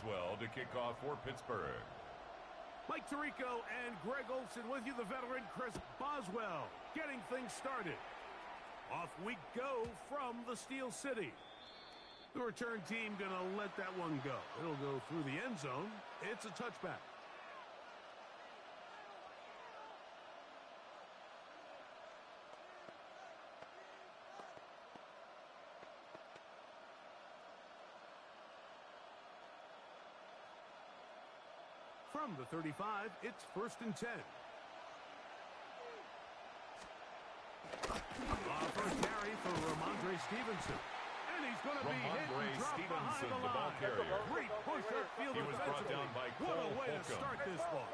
Boswell to kick off for Pittsburgh. Mike Tirico and Greg Olsen with you, the veteran Chris Boswell, getting things started. Off we go from the Steel City. The return team going to let that one go. It'll go through the end zone. It's a touchback. From the 35, it's 1st and 10. First carry for Ramondre Stevenson. And he's going to be hit and dropped behind the line. Great push upfield. He was brought down by Cole. What a way to start this ball.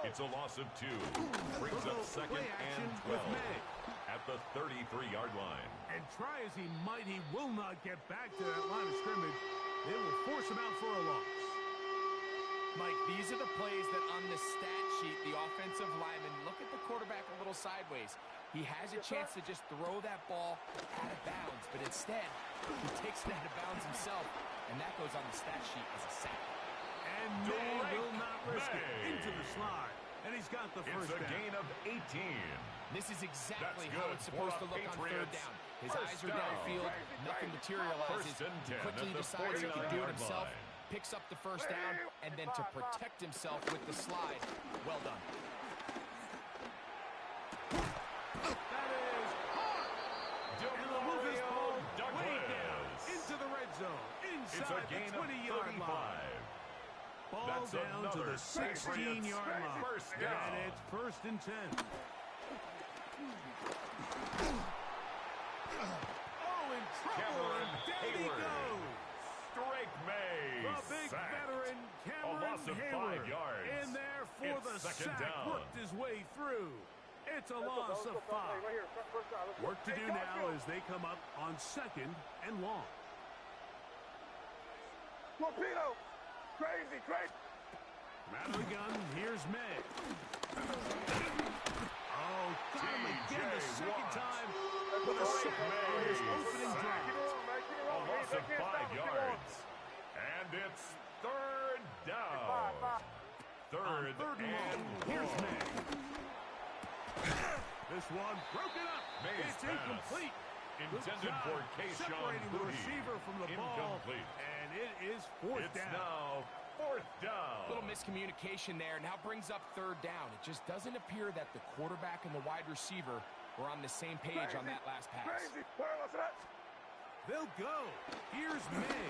It's a loss of 2. Brings up 2nd and 12 at the 33-yard line. And try as he might, he will not get back to that line of scrimmage. They will force him out for a loss. Mike, these are the plays that on the stat sheet, the offensive lineman, look at the quarterback a little sideways. He has a chance to just throw that ball out of bounds, but instead, he takes it out of bounds himself, and that goes on the stat sheet as a sack. And May will not risk it into the slide. And he's got the first down. It's a gain of 18. This is exactly how it's supposed to look on 3rd down. His eyes are downfield, nothing materializes. He quickly decides he can do it himself. Picks up the first down, and then to protect himself with the slide. Well done. That is hard. And the move is ball way down into the red zone, inside the 20-yard line. Ball That's down to the 16-yard line. First down. And it's 1st and 10. Oh, in trouble, and down he goes. Drake May. The big veteran Cameron A loss of 5 yards. in there for the sack. Down. Worked his way through. It's a loss of 5. Work to do now as they come up on 2nd and long. Torpedo! Crazy! Out of the gun, here's May. Oh, got him again the second time with a sack on his opening drive. A loss of 5 yards. And it's 3rd down. Third and here's May. This one broken up. May's it's pass. Incomplete. Intended for Kayshawn separating the Boutte. receiver from the ball. And it is 4th it's down. Now 4th down. Little miscommunication there. Now brings up 3rd down. It just doesn't appear that the quarterback and the wide receiver were on the same page on that last pass. They'll go. Here's May.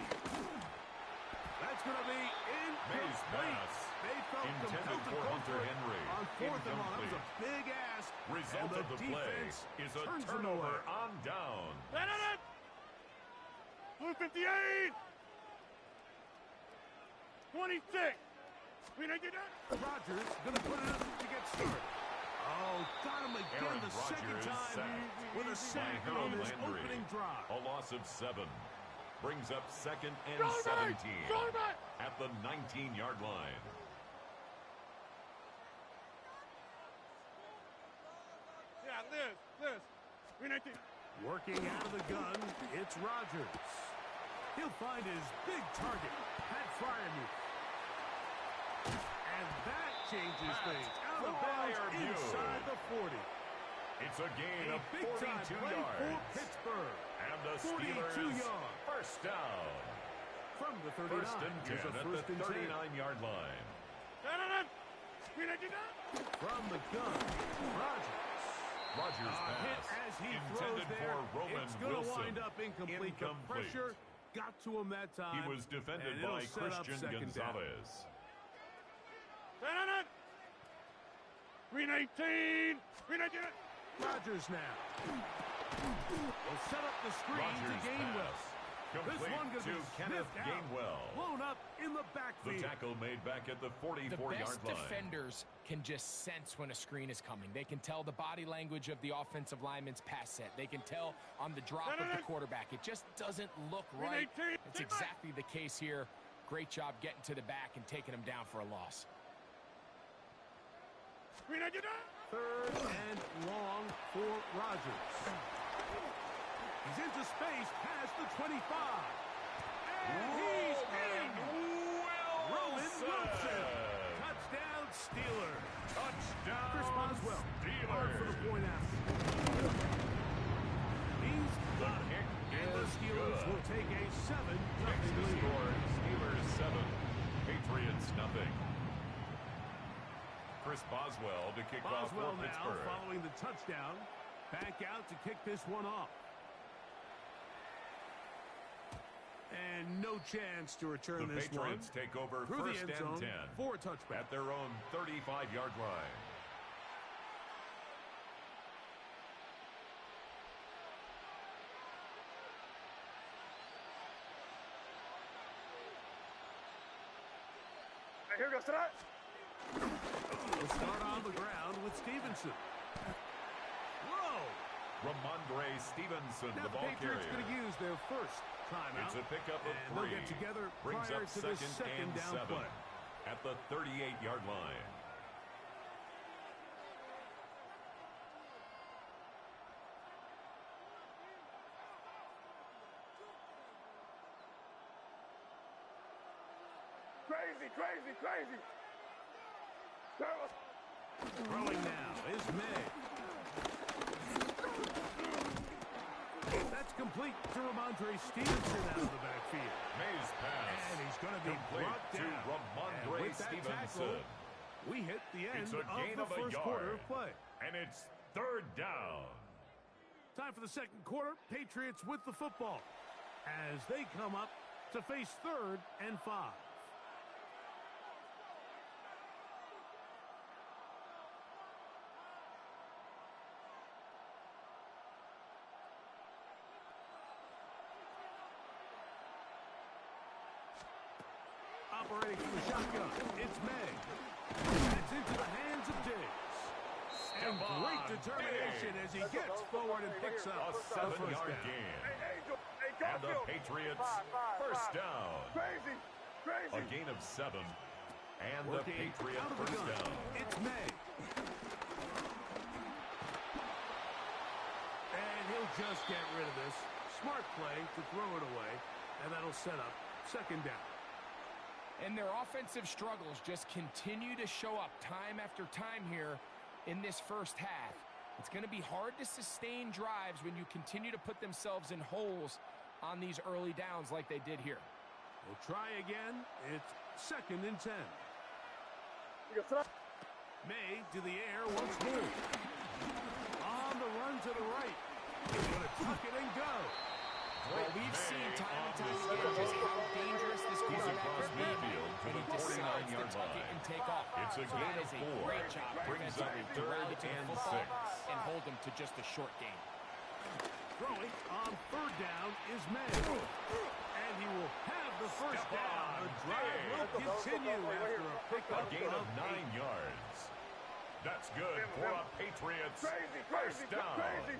That's going to be incomplete. They felt intended for Hunter Henry. On 4th and long. That was a big ask. Result of the play is a turnover on down. Blue 58! 26! We didn't get that? Rogers going to put it up to get started. Oh, got him again Aaron the second Rodgers time with a sack on his opening drive. A loss of 7. Brings up 2nd and 17 at the 19-yard line. Yeah, Liz. We need to... Working out of the gun, it's Rodgers. He'll find his big target, Pat Fryermuth. And that changes things. Out of bounds inside the 40. It's a gain of 42 yards for Pittsburgh. And the Steelers first down. From the 39, 1st and 10 at the 39-yard line. From the gun, Rodgers pass as he intended throws there, for Roman it's going to Wilson. wind up incomplete. The pressure got to him that time. He was defended by Christian Gonzalez. 319! Rodgers now. Will set up the screen to Gainwell. Complete this one to Kenneth Gainwell. Blown up in the backfield. The tackle made back at the 44-yard line. The best defenders can just sense when a screen is coming. They can tell the body language of the offensive lineman's pass set. They can tell on the drop of the quarterback. It just doesn't look right. It's exactly the case here. Great job getting to the back and taking him down for a loss. 3rd and long for Rodgers. He's into space past the 25. And he's in. Steelers. Touchdown, Chris Boswell. Hard for the Steelers. point after. He's got it. Kick And the is Steelers good. will take a 7-0 Makes the lead. score Steelers 7, Patriots nothing. Chris Boswell to kick off for Boswell now Pittsburgh. following the touchdown. Back out to kick this one off. And no chance to return The this Patriots one. take over Through first the end and zone 10 for a touchback. at their own 35-yard line. Here goes tonight. We'll start on the ground with Stevenson. Whoa! Ramondre Stevenson, Now the the ball Patriots carrier. going to use their first timeout. It's a pickup of And 3. they'll get together Brings prior up to this second and down 7 play. at the 38-yard line. Crazy, crazy, crazy. Terrible. Throwing now is May. That's complete to Ramondre Stevenson out of the backfield. May's pass. And he's going to be complete brought to down. Ramondre And with that Stevenson. tackle, we hit the end It's a gain of the of a first yard. quarter of play. And it's third down. Time for the second quarter. Patriots with the football as they come up to face 3rd and 5. Operating from the shotgun, it's May. And it's into the hands of Diggs. And Step great on, determination Diggs. as he gets forward and picks up A the first 7-yard down. gain. Hey, Angel. Hey, And the Garfield. Patriots first down. Crazy, crazy. A gain of 7. And the Working Patriot out of the first gun. down. It's May. And he'll just get rid of this. Smart play to throw it away. And that'll set up second down. And their offensive struggles just continue to show up time after time here in this first half. It's going to be hard to sustain drives when you continue to put themselves in holes on these early downs like they did here. We'll try again. It's 2nd and 10. May to the air once more. On the run to the right. He's going to tuck it and go. Well, we've seen time and time May again just how dangerous this He's quarterback across can be. midfield to And the he decides to 49-yard tuck it line. and take off. It's a So gain that of is a 4. great job Brings up defensively to 3rd rally to the and football 6. and hold them to just a short gain. Throwing on 3rd down is May. And he will have the first Step down. on, The drive will Diggs. continue after a A pickup gain of 9 8. yards. That's good for a Patriots Crazy, first crazy, down. crazy.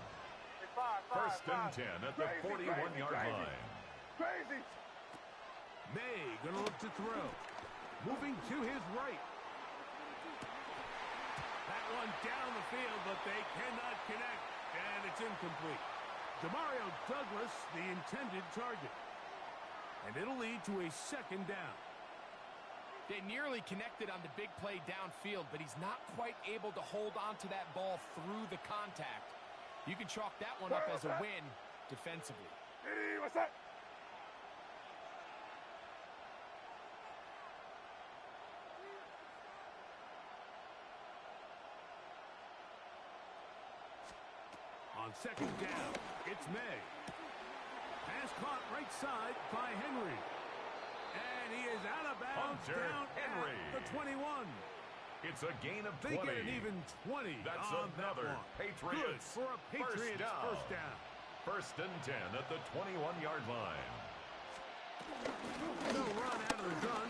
First and 10 at the Crazy, 41-yard crazy, line. Crazy. May going to look to throw. Moving to his right. That one down the field, but they cannot connect. And it's incomplete. Demario Douglas, the intended target. And it'll lead to a second down. They nearly connected on the big play downfield, but he's not quite able to hold on to that ball through the contact. You can chalk that one up as a win defensively. Hey, what's that? On second down, it's May. Pass caught right side by Henry. And he is out of bounds Hunter down Henry. at the 21. It's a gain of They 20. get an even 20 That's on another that one. Patriots Good for a Patriots first down. First and 10 at the 21-yard line. No run out of the gun.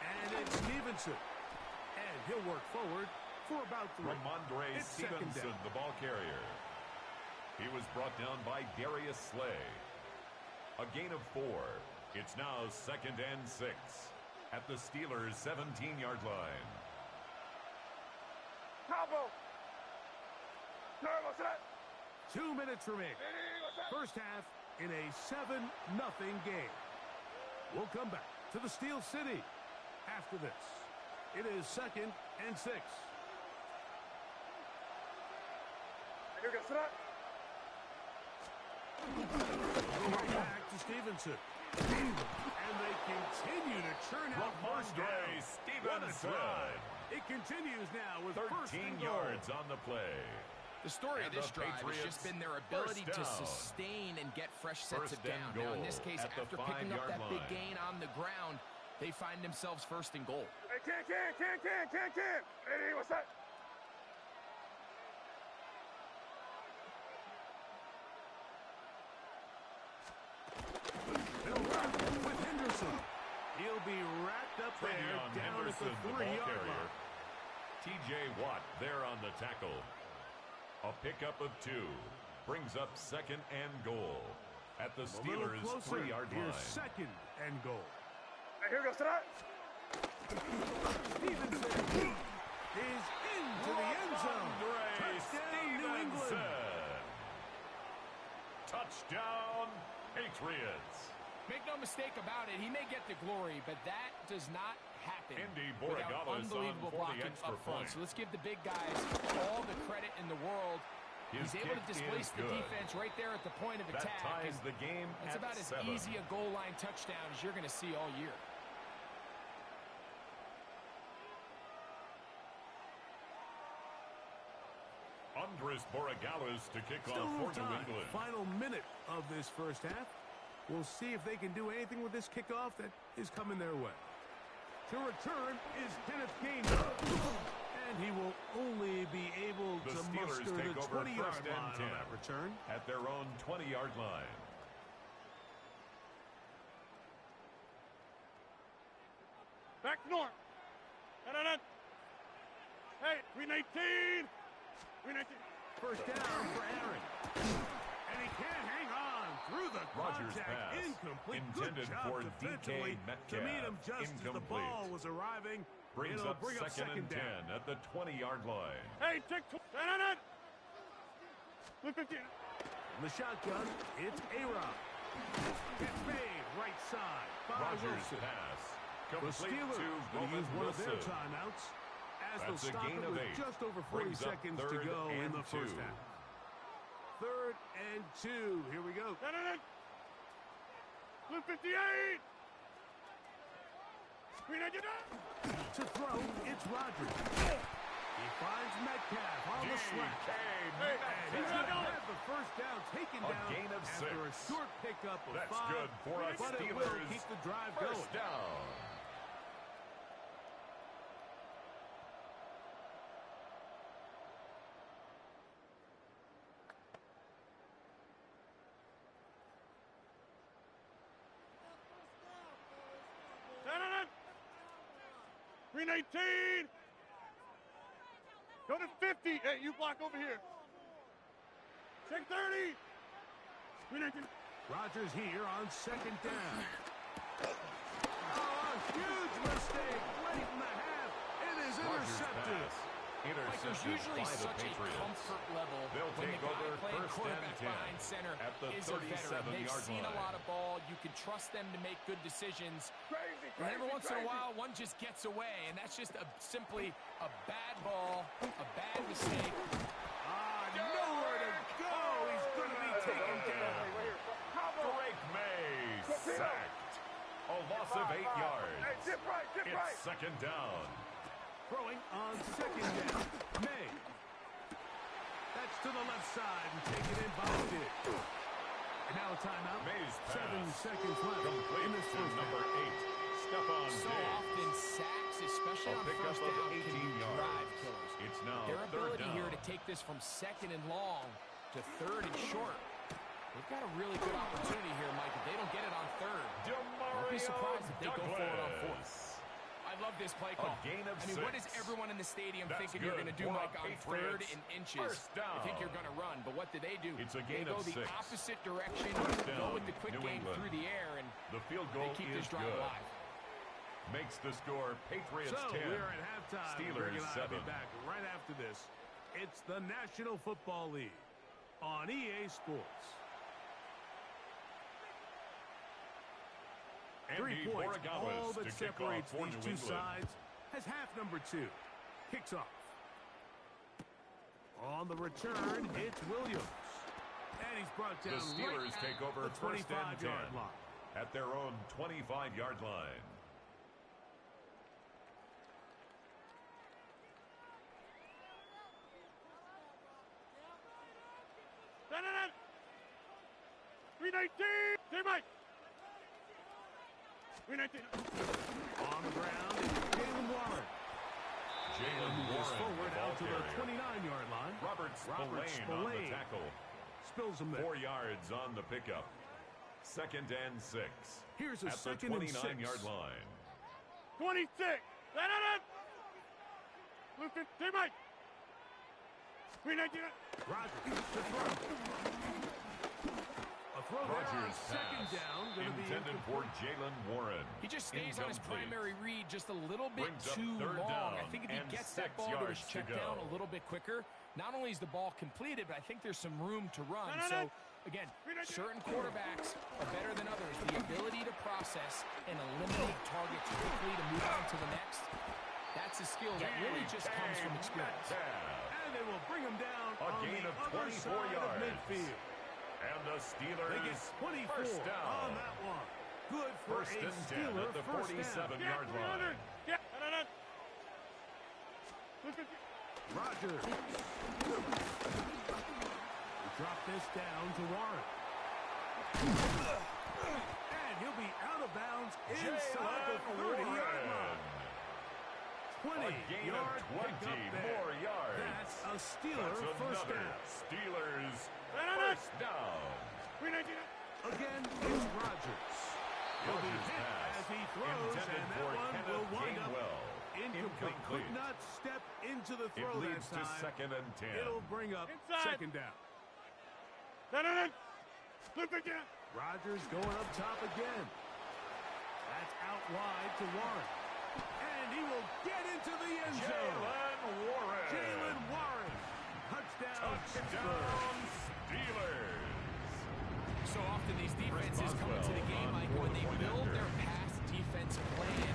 And it's Stevenson. And he'll work forward for about 3. Ramondre It's second Stevenson, down. the ball carrier. He was brought down by Darius Slay. A gain of 4. It's now 2nd and 6 at the Steelers' 17-yard line. Combo. Terrible set. 2 minutes remaining. First half in a 7-0 game. We'll come back to the Steel City after this. It is 2nd and 6. Back to Stevenson. And they continue to churn out first down. Stevenson. It continues now with 13 yards on the play. The story of And this the drive has just Patriots, been their ability to first down. sustain and get fresh sets First of down. and Now, in goal this case, at the after picking up 5-yard that big line. gain on the ground, they find themselves 1st and goal. Hey, can. Hey, what's that? They'll run with Henderson. He'll be wrapped up there Travion down Henderson, at the the ball 3-yard carrier. line. T.J. Watt there on the tackle. A pickup of 2 brings up 2nd and goal at the A little Steelers' closer. 3-yard Here's line. 2nd and goal. Hey, here goes to that. Stevenson is into the end zone. Touchdown, New England. Touchdown, Patriots. Make no mistake about it, he may get the glory, but that does not happen Andy without Borregales unbelievable on for the blocking extra up front. point. So let's give the big guys all the credit in the world. His He's able to kick displace is the good. defense right there at the point of That attack. ties and the game it's at about as 7. easy a goal line touchdown as you're going to see all year. Andres Borregales to kick Still off no for New time. England. Final minute of this first half. We'll see if they can do anything with this kickoff that is coming their way. To return is Kenneth Gainwell. And he will only be able The to Steelers muster take the over 20-yard 1st and line 10 on that return. at their own 20-yard line. Back north. Hey, 319. 319. First down for Aaron. And he can't hang on through the Rodgers contact. pass Incomplete. intended Good job for defensively DK Metcalf. to meet him just as the Incomplete. ball was arriving. Brings It'll up bring up 2nd and 10 down. at the 20-yard line. Hey, check. 315. The shotgun, it's A-Rob. It's made right side by Rodgers Wilson. pass The complete Steelers to will Roman use one of their Wilson. timeouts as That's they'll a stop gain it of with 8. just over 40 Brings up seconds to 3rd go in and the first 2. half. 3rd and 2. Here we go. 258. 399. To throw, it's Rodgers. He finds Metcalf on the slant. And he's going to have the first down taken A down gain of after 6. a short pickup of That's 5. good for a But it will Steelers keep the drive going. first down. No. 319. Go to 50. Hey, you block over here. Check 30. 319. Rodgers here on 2nd down. Oh, a huge mistake late in the half. It is Rodgers intercepted. pass Like, there's intercepted usually by the such a Patriots. comfort level They'll when take the guy over playing 1st and quarterback 10 behind center at the is a veteran. They've 37-yard seen a line. lot of ball. You can trust them to make good decisions. Crazy. And every once in a while, one just gets away, and that's just simply a bad ball, a bad mistake. Nowhere to go. He's going to be taken down. Drake May sacked. A loss of 8 yards. Hey, dip right. It's 2nd down. Throwing on 2nd down. May. That's to the left side and taken in by Dick. And now a timeout. May's 7 pass seconds left complete in this to first number half. 8, Stephon So Diggs. often sacks, especially A on pickup first of down, 18 can be yards. drive killers. It's now Their 3rd ability down. here to take this from 2nd and long to 3rd and short. They've got a really good opportunity here, Mike. If they don't get it on 3rd, don't be surprised if they go for it on 4th. I love this play call. gain of I mean, what is 6. everyone in the stadium That's thinking you're good going to do, for Mike, on Patriots. 3rd and inches? First down. You think you're going to run, but what do? It's a gain they go of the 6. opposite direction, First go down, with the quick New game England. through the air, and The field they goal keep is this drive good. alive. Makes the score Patriots So 10. we're at halftime. Steelers Greg and I will 7. be back right after this. It's the National Football League on EA Sports. Andy 3 points, Borregales all to that kick off separates for these New two England. sides. has half number 2. Kicks off. On the return, it's Williams. And he's brought down The Steelers right take over the first and 10 25-yard line. at their own 25-yard line. Dun-dun-dun. 319. Hey, Mike. 319. On the ground, it's Jalen Warren. Jalen Moves Warren, forward the out to the ball carrier. 29-yard line. Robert Spillane on the tackle. Spills him there. 4 yards on the pickup. 2nd and 6. Here's a at the 2nd and 6. 29-yard line. 26. Dun-dun-dun. Lucas. Hey, Mike. 319. Rodgers to throw. A throw there on Rodgers' second pass down. Going to be intended for Jalen Warren. He just stays on his Incomplete. primary read just a little bit Brings up too 3rd long. down I think if he and gets that 6 ball to yards his to check go. down a little bit quicker, not only is the ball completed, but I think there's some room to run. No, no, So, no. again, certain quarterbacks are better than others. The ability to process and eliminate targets quickly to move on to the next, that's a skill that really just comes from experience. And they will bring him down A on gain the of other 24 side yards. of midfield. And the They get Steelers 24 first down. on that one. Good for First a and 10 Steeler at the first down. 47-yard line. Yeah. Dun-dun-dun. Lucas. Rodgers. We drop this down to Warren. And he'll be out of bounds inside the 30-yard line. 20 A gain of 20 more yards. That's a Steeler That's first another down. Steelers Dun-dun-dun. first down. 319. Again, it's Rodgers. He'll be Rodgers' hit pass as he throws, intended and that for one Kenneth will wind up Gainwell. incomplete. Could not step into the It throw that leads to time. 2nd and 10. It'll bring up Inside. second down. Dun-dun-dun. Lucas. Yeah. Rodgers going up top again. That's out wide to Warren. And he will get into the end zone. Jalen Warren. Jalen Warren. Touchdown, Pittsburgh. Touchdown Steelers. So often these defenses come into the game, Mike, when they build their pass defense plan,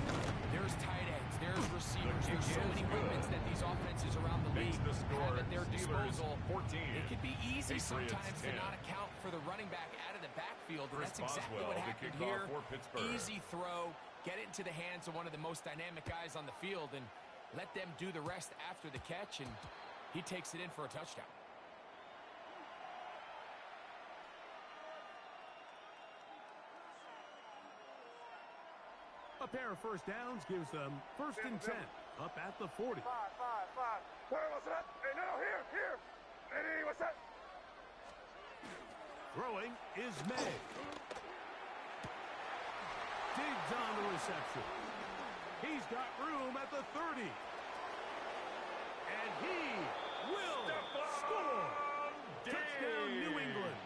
there's tight ends, there's receivers, there's so many weapons that these offenses around the league Makes the score have at their Steelers disposal. 14. It could be easy Patriots sometimes to 10. not account for the running back out of the backfield, and Chris that's exactly Boswell, what the happened kickoff here. for Pittsburgh. Easy throw, get it into the hands of one of the most dynamic guys on the field, and let them do the rest after the catch, and he takes it in for a touchdown. A pair of first downs gives them 1st and 10 up at the 40. 5. Where was that? Hey, no, here. Hey, what's that? Throwing is May. Digs on the reception. He's got room at the 30. And he will score. Touchdown, New England.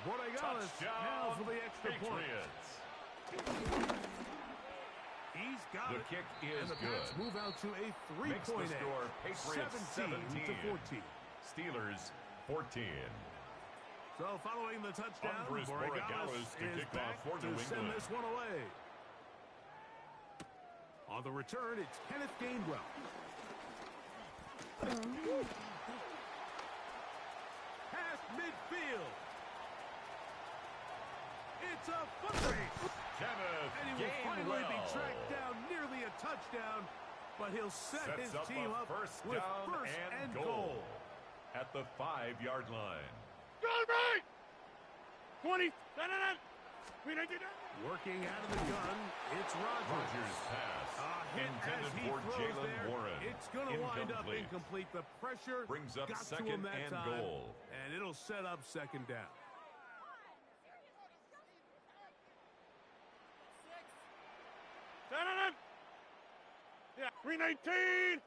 Borregales now for the extra Patriots. point. He's got The it. kick is And the good. Pats move out to a Makes the three-point score edge. Patriots 17 to 14. Steelers 14. So following the touchdown, Andres Borregales to is kick back off for to New send England. this one away. On the return, it's Kenneth Gainwell. Past midfield. It's a foot race. Kenneth And he will finally be Gainwell tracked down, nearly a touchdown, but he'll set his sets up team a up first with down first and goal at the 5-yard line. Go right. 20. Dun-dun-dun. 319. Working out of the gun, it's Rodgers. Rodgers' pass Hit intended as he for throws Jalen there. Warren. It's going to wind up incomplete. The pressure Brings up got to 2nd him that and time, goal. and it'll set up second down. Dun-dun-dun. Yeah, 319.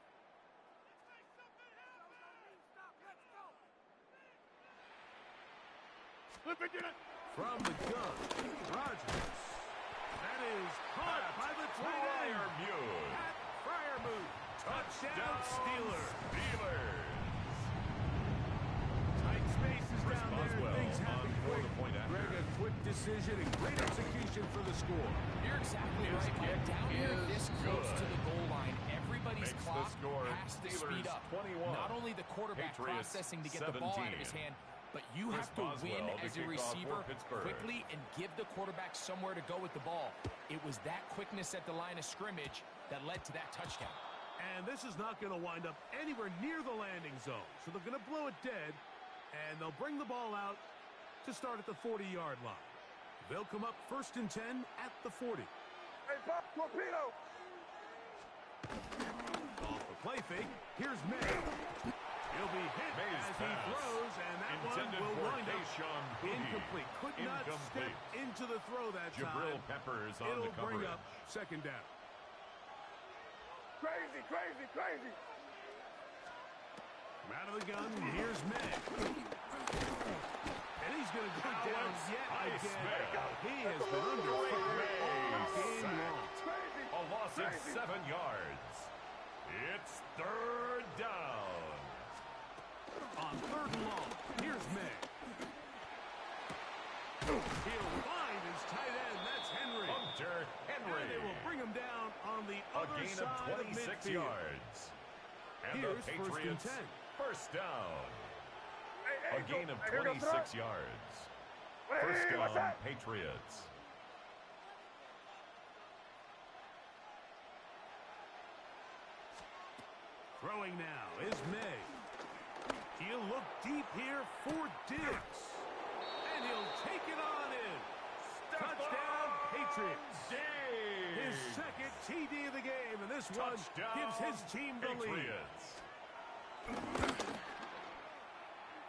From the gun, Rodgers. That is caught by the tight end. Pat Fryermuth. Touchdown, Steelers. Tight spaces Chris down there. Boswell Things happen on for quick. the point after. Greg, a quick decision and great execution for the score. You're exactly His right, Mike. kick Down here, is this close good. to the goal line. drop score, has to Steelers speed up. 21. Not only the quarterback Patriots processing to get 17. the ball out of his hand, but you have to win Boswell to as a kick off receiver for Pittsburgh. quickly and give the quarterback somewhere to go with the ball. It was that quickness at the line of scrimmage that led to that touchdown. And this is not going to wind up anywhere near the landing zone. So they're going to blow it dead, and they'll bring the ball out to start at the 40-yard line. They'll come up 1st and 10 at the 40. Hey, Pop, torpedo! Off the play fake, here's May. He'll be hit May's as he pass. throws, and that Intended one will for wind up Kayshawn Boutte. incomplete. Could not step into the throw that Jabril time. Peppers on It'll the coverage. bring up 2nd down. Crazy, crazy, crazy! Out of the gun, here's May. And he's going to go down yet again. He has been under fire all game long. A loss of 7 yards. It's 3rd down. On 3rd and long, here's May. He'll find his tight end. That's Henry. Hunter Henry. And they will bring him down on the A other gain side of 26 midfield. yards. And Here's the 1st and Patriots 10. 1st down. Hey, A gain of here goes 26 yards. Hey, 1st what's down, that? Patriots. Throwing now is May. He'll look deep here for Diggs. And he'll take it on in. Touchdown, Patriots. His 2nd TD of the game, and this one gives his team the lead.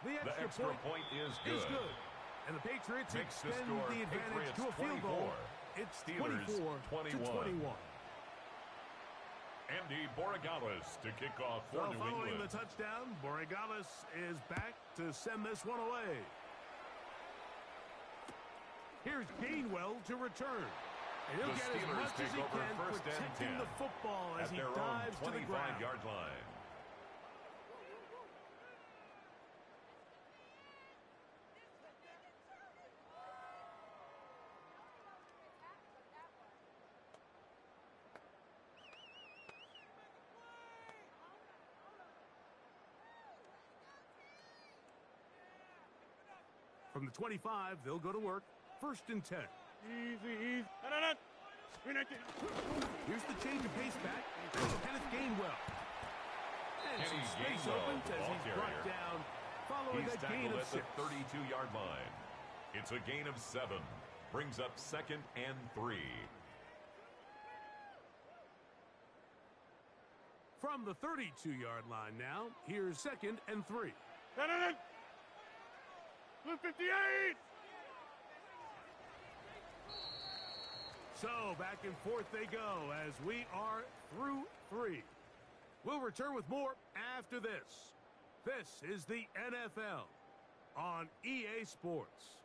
The extra point is good. And the Patriots Makes the extend score, the advantage Patriots to a field goal. 24. It's Steelers 24-21. Andy Borregales to kick off for Well, New following England. the touchdown, Borregales is back to send this one away. Here's Gainwell to return. And he'll The get as Steelers much as take he over can, 1st and protecting 10 the football as at he their own dives to the ground. 25-yard line. From the 25, they'll go to work. 1st and 10. Easy, easy. No. Here's the change of pace back. Kenneth Gainwell. And some Kenny space Gainwell, opens as ball he's brought carrier. down following He's that gain tackled of at 6. the 32-yard line. It's a gain of 7. Brings up 2nd and 3. From the 32-yard line now, here's 2nd and 3. No. Blue 58! So back and forth they go as we are through 3. We'll return with more after this. This is the NFL on EA Sports.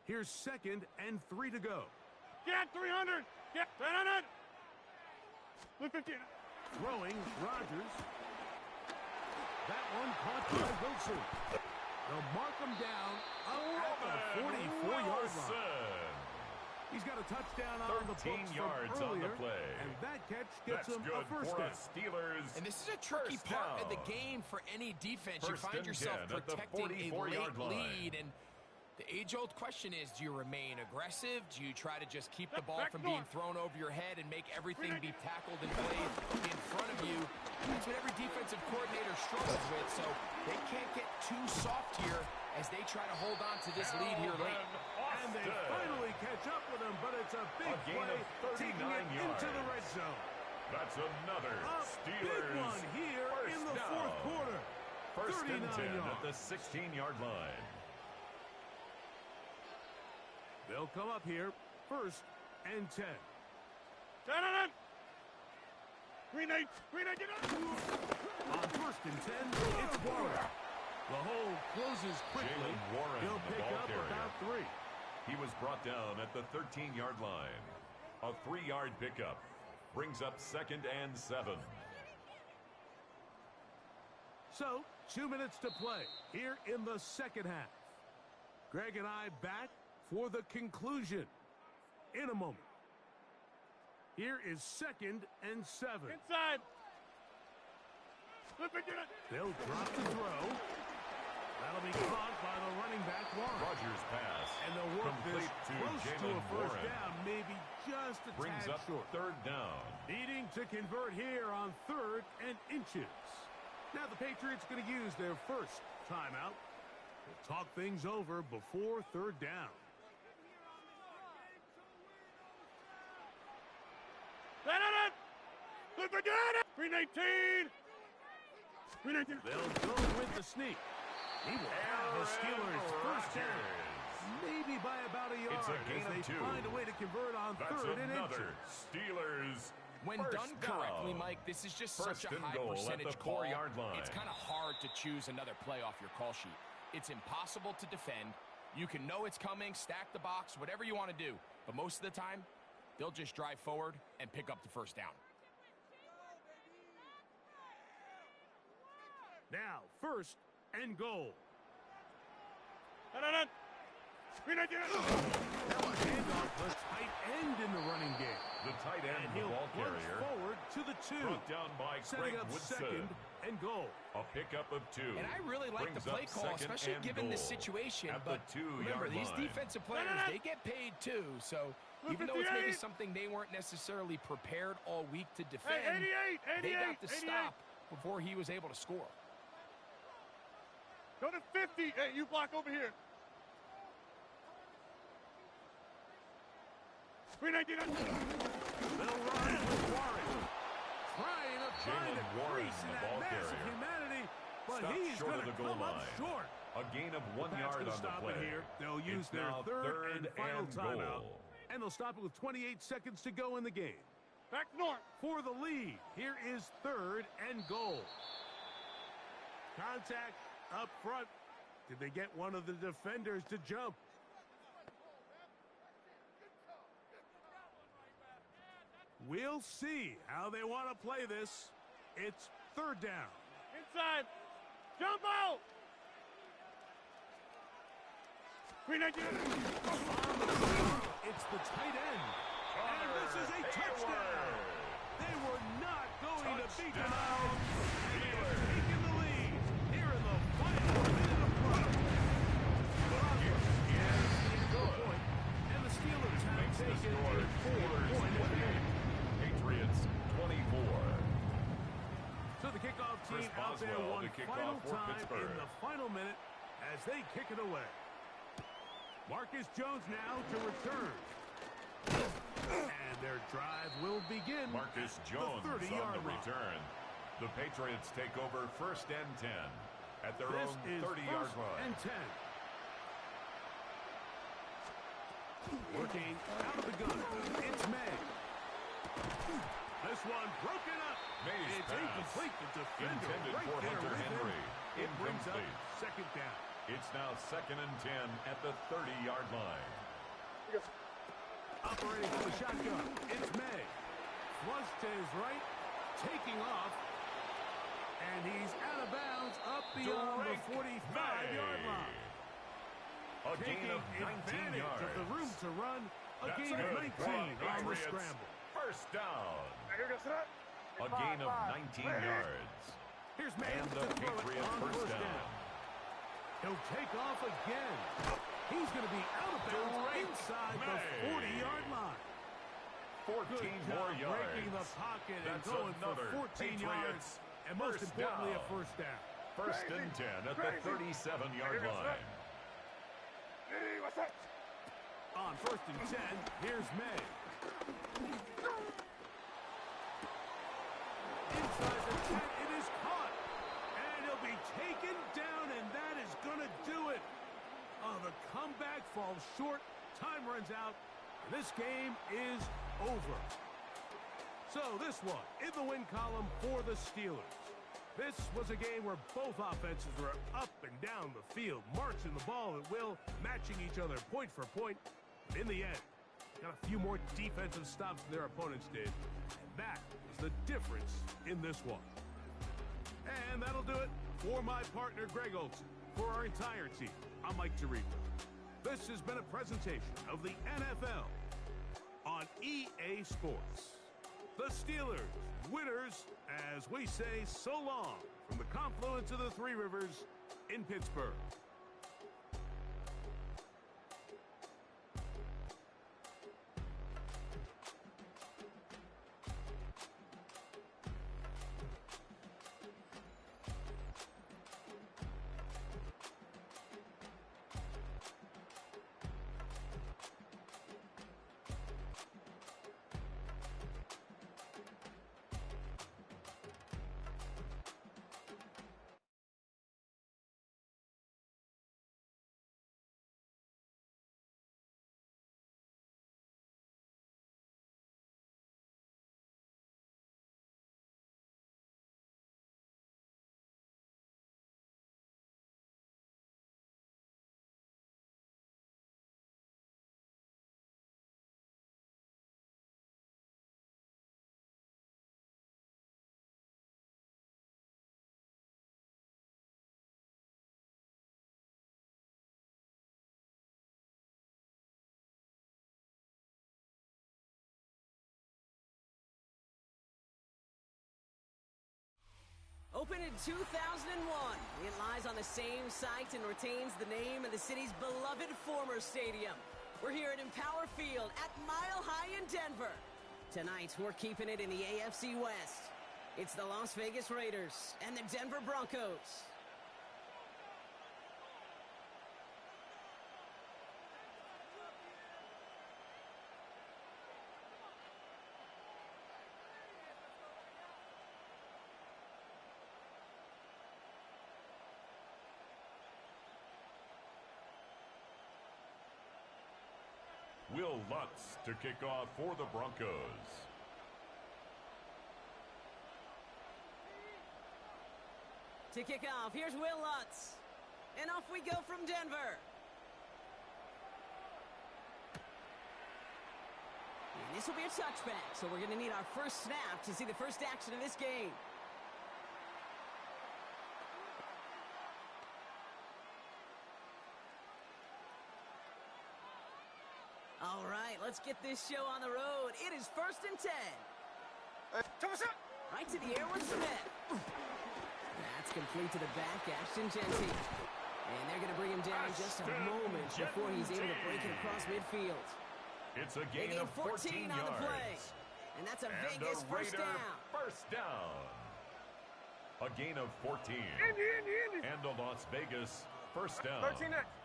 Here's 2nd and 3 to go. Get 300! Get 300! Blue 50. Throwing, Rodgers. That one caught by Wilson. They'll mark him down up at the 44-yard line. He's got a touchdown on the 13 books yards from on the earlier, play. and that catch gets That's him good a 1st for down. us Steelers. And this is a tricky First part of down. the game for any defense. You 1st find and yourself 10 at the protecting a 44-yard late line. lead, and the age-old question is, do you remain aggressive? Do you try to just keep the ball from being thrown over your head and make everything be tackled and played in front of you? That's what every defensive coordinator struggles with, so they can't get too soft here as they try to hold on to this lead here late. And they finally catch up with him, but it's a big gain play, of 39 taking it into the yards. red zone. That's another A Steelers big one here in the down. 4th quarter. 1st and 10 yards. at the 16-yard line. They'll come up here 1st and 10. No. Green 8, get up! On 1st and 10, it's Warren. The hole closes quickly. Jalen Warren, He'll the pick ball up carrier. about 3. He was brought down at the 13-yard line. A 3-yard pickup brings up 2nd and 7. So, 2 minutes to play here in the second half. Greg and I back for the conclusion in a moment. Here is 2nd and 7. Inside. Flip it, get it. They'll drop the throw. That'll be caught by the running back, Warren. Rogers pass. And they'll work this close to a first Warren. down, maybe just a Brings tad up short. 3rd down. Needing to convert here on 3rd and inches. Now the Patriots going to use their first timeout. We'll talk things over before 3rd down. Flip it, get it. 319. 319. They'll go with the sneak. He will have the Steelers first down. Maybe by about a yard. It's a gain as they of 2. find a way to convert on That's 3rd and another inches. Steelers When first done correctly, down. Mike, this is just First such a and high goal at percentage the call. 4-yard line. It's kind of hard to choose another play off your call sheet. It's impossible to defend. You can know it's coming, stack the box, whatever you want to do. But most of the time, they'll just drive forward and pick up the first down. Now, 1st and goal. 319. Now a handoff, the tight end in the running game. The tight end, And the he'll ball punch carrier, forward to the 2. brought down by Setting Craig up Woodson. 2nd and goal. A pickup of 2. And I really like the Brings play up call, 2nd especially and given this goal situation. at But the 2-yard remember, these line. defensive players, they get paid too. So even though it's maybe something they weren't necessarily prepared all week to defend, Hey, 88, they got the 88. stop before he was able to score. Go to 50. Hey, you block over here. 319. They'll run with Warren. Trying to find Jalen a Warren, crease in the that ball massive carrier. humanity, but Stopped he's short going of to the goal come up line. short. A gain of 1 That's yard gonna on the stop play. it here. They'll use It's their now third and final timeout. goal. And they'll stop it with 28 seconds to go in the game. Back north. For the lead, here is 3rd and goal. Contact up front. Did they get one of the defenders to jump? We'll see how they want to play this. It's 3rd down. Inside. Jump out. 319. It's the tight end. And this is a touchdown. They were not going to beat them out. And they're taking the lead here in the final minute of play. Point, and the Steelers have Makes the taken score a 4-point lead. Patriots 24. So the kickoff team Chris out there Boswell one to kick final off for time Pittsburgh. in the final minute as they kick it away. Marcus Jones now to return. And their drive will begin. Marcus at Jones the on 30-yard the line. return. The Patriots take over 1st and 10 at their This own is 30-yard 1st line. and 10. Working out of the gun. It's May. This one broken up. May's It's pass. incomplete. The defender Intended right for there Hunter with him. Henry. It brings up Incomplete. 2nd down. It's now 2nd and 10 at the 30-yard line. Operating from the shotgun. It's May. Flush to his right. Taking off. And he's out of bounds up beyond Drake the 45-yard May. line. A gain Taking of 19 advantage yards. of the room to run. A That's gain of good 19 for on the Patriots. scramble. First down. A gain of 19 yards. Here's May And the to throw it Patriot on first first down. He'll take off again. He's going to be out of bounds Drake inside May. the 40-yard line. 14 Good more job yards. breaking the pocket and That's going for another 14 Patriots yards. And most first importantly, down. a first down. 1st and 10 at the 37-yard line. On 1st and 10, here's May. Inside the 10, it is caught. And he'll be taken down, and that is going to do it. Oh, the comeback falls short. Time runs out. And this game is over. So this one in the win column for the Steelers. This was a game where both offenses were up and down the field, marching the ball at will, matching each other point for point. But in the end, got a few few more defensive stops than their opponents did. And that was the difference in this one. And that'll do it for my partner, Greg Olson. For our entire team, I'm Mike Tirico. This has been a presentation of the NFL on EA Sports. The Steelers, winners, as we say so long from the confluence of the Three Rivers in Pittsburgh. Opened in 2001, it lies on the same site and retains the name of the city's beloved former stadium. We're here at Empower Field at Mile High in Denver. Tonight, we're keeping it in the AFC West. It's the Las Vegas Raiders and the Denver Broncos. Will Lutz to kick off for the Broncos. To kick off, here's Will Lutz. And off we go from Denver. And this will be a touchback, so we're going to need our first snap to see the first action of this game. All right, let's get this show on the road. It is 1st and 10. Right to the air with Smith. That's complete to the back, Ashton Genty. And they're going to bring him down just a moment before he's able to break it across midfield. It's a gain of 14 on yards. the play. And that's a Vegas first down. First down. A gain of 14. And a Las Vegas first down. 13 next.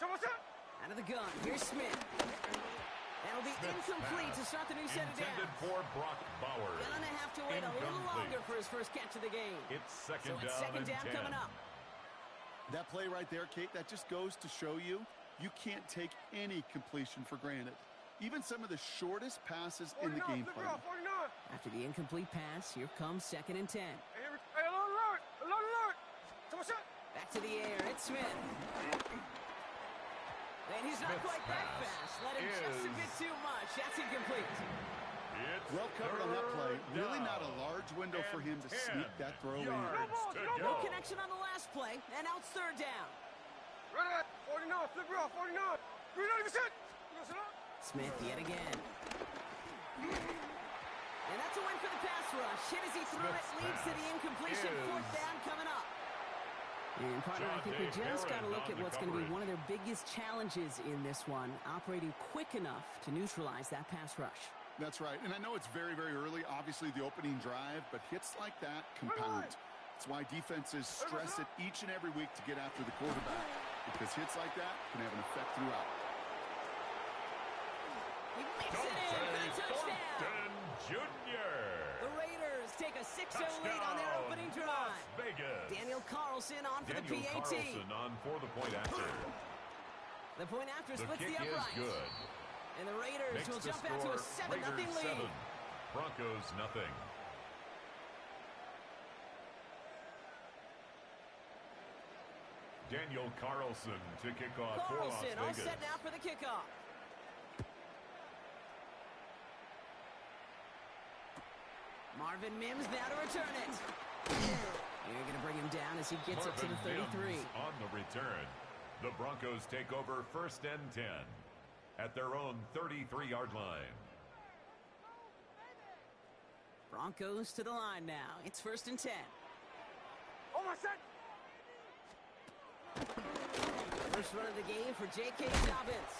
Out of the gun, here's Smith. That'll be incomplete to start the new set of downs. Intended for Brock Bowers. Gonna have to wait a little longer for his first catch of the game. It's second so it's down second down 10. coming up. That play right there, Kate, that just goes to show you, you can't take any completion for granted. Even some of the shortest passes in the game plan. After the incomplete pass, here comes 2nd and 10. Back to the air, it's Smith. And he's not quite that fast. Let him just a bit too much. That's incomplete. Well covered on that play. Really not a large window for him to sneak that throw in. No connection on the last play, and now it's 3rd down. 49. Smith yet again. And that's a win for the pass rush. Hit as he threw it, leads to the incompletion. 4th down coming up. And partner, I think we just got to look at what's going to be one of their biggest challenges in this one, operating quick enough to neutralize that pass rush. That's right. And I know it's very, very early, obviously the opening drive, but hits like that compound. That's why defenses stress it each and every week to get after the quarterback, because hits like that can have an effect throughout. He makes it in for the touchdown. Jr. The Raiders take a 6-0 lead on their opening drive. Las Vegas. Daniel Carlson on for the PAT. Carlson on for the point after. The point after The splits kick the upright. is good. And the Raiders Makes will the jump out to a 7-0 Raiders lead. 7, Broncos nothing. Daniel Carlson to kick off for Las Carlson all Vegas. set now for the kickoff. Marvin Mims now to return it. You're going to bring him down as he gets up to the 33. Mims on the return. The Broncos take over 1st and 10 at their own 33-yard line. Broncos to the line now. It's 1st and 10. Oh, my son! First run of the game for J.K. Dobbins.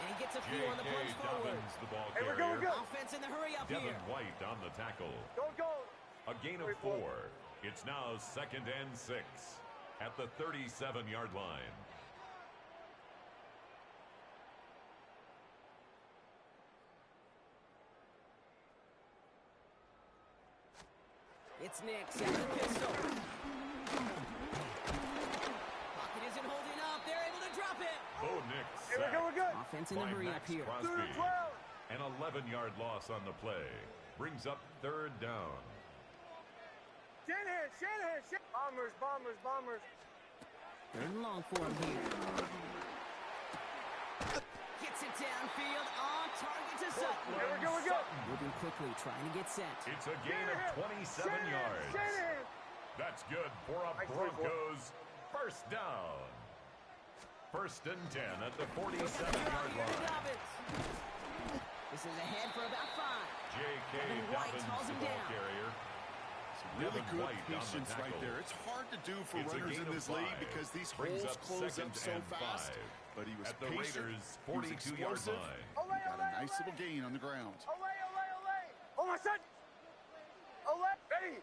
And he gets a few on the punch forward. Dobbins, the ball Hey, we're carrier. going. Offense in the hurry up Devin here. White on the tackle. Go, go! A gain of 4. It's now 2nd and 6 at the 37-yard line. It's Nix out of the pistol. Pocket isn't holding up. They're able to drop it. Bo Nix Hey, we're good. Offense in the by hurry Max up here. Crosby. 3rd and 12. An 11-yard loss on the play. Brings up 3rd down. Shanahan. Bombers. 3rd and long for him here. Gets it downfield on target to Sutton. Hey, we're good. Moving quickly, trying to get set. It's a gain of 27 yards. Shanahan. That's good for a Nice Broncos 1st down. 1st and 10 at the 47-yard line. Dobbins. This is ahead for about 5. J.K. Devin White Dobbins, hauls the him ball down. carrier. Really Devin good White on the patience right tackle. there. It's hard to do for It's a runners gain in of this league 5. because these Brings holes up close 2nd up so and fast. 5 But he was at the patient. Raiders' He was 42-yard explosive. line. Olay, Got a olay, nice olay. little gain on the ground. Olay. Oh, my son. Olay. Ready.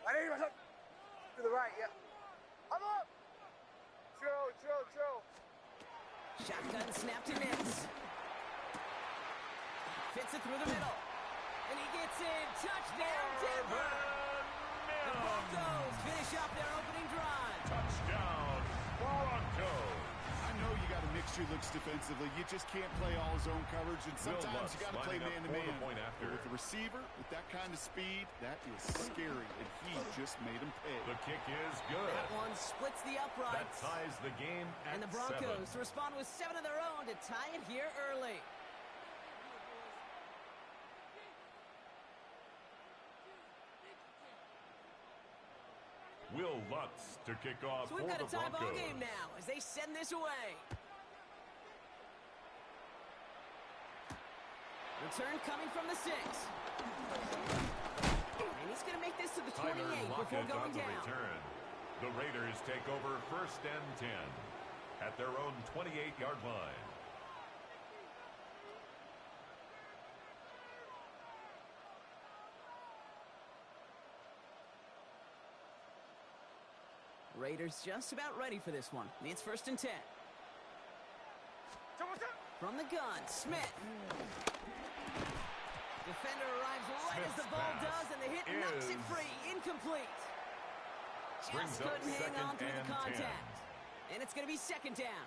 I need my son. To the right, yeah. I'm up. Chill. Shotgun snap to Nix. Fits it through the middle. And he gets in. Touchdown, Denver. The Broncos finish up their opening drive. Touchdown, Broncos. I know you got to mix your looks defensively. You just can't play all zone coverage, and Will sometimes Lutz you got to play lining up man-to-man. for the point after. But with the receiver, with that kind of speed, that is scary, and he just made him pay. The kick is good. That one splits the That uprights. ties the game at And the Broncos 7. respond with 7 of their own to tie it here early. Will Lutz to kick off So we've for got a the tie ball Broncos. game now as they send this away. Return coming from the 6. And he's going to make this to the 28 Tyler before Lockett going on the down. return. The Raiders take over 1st and 10 at their own 28-yard line. Raiders just about ready for this one. It's 1st and 10. From the gun, Smith. Defender arrives right as the ball does, and the hit knocks it free. Incomplete. Brings Just up couldn't hang 2nd on through the and contact. And it's going to be 2nd down.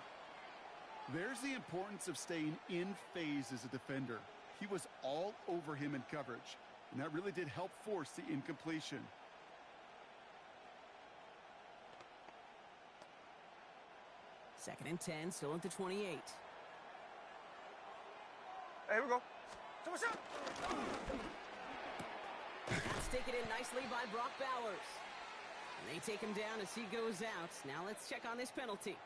There's the importance of staying in phase as a defender. He was all over him in coverage, and that really did help force the incompletion. Second and 10, still at the 28. Here we go. That's taken in nicely by Brock Bowers. And they take him down as he goes out. Now let's check on this penalty.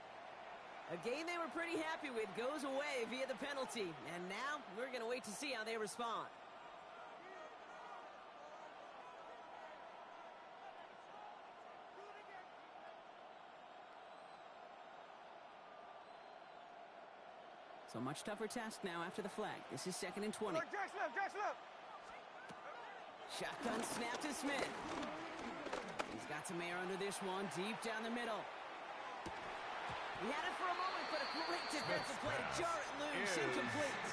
A game they were pretty happy with goes away via the penalty. And now we're going to wait to see how they respond. So much tougher task now after the flag. This is 2nd and 20. Jackson up. Shotgun snap to Smith. He's got some air under this one, deep down the middle. He had it for a moment, but a great defensive play to jar it loose. Incomplete.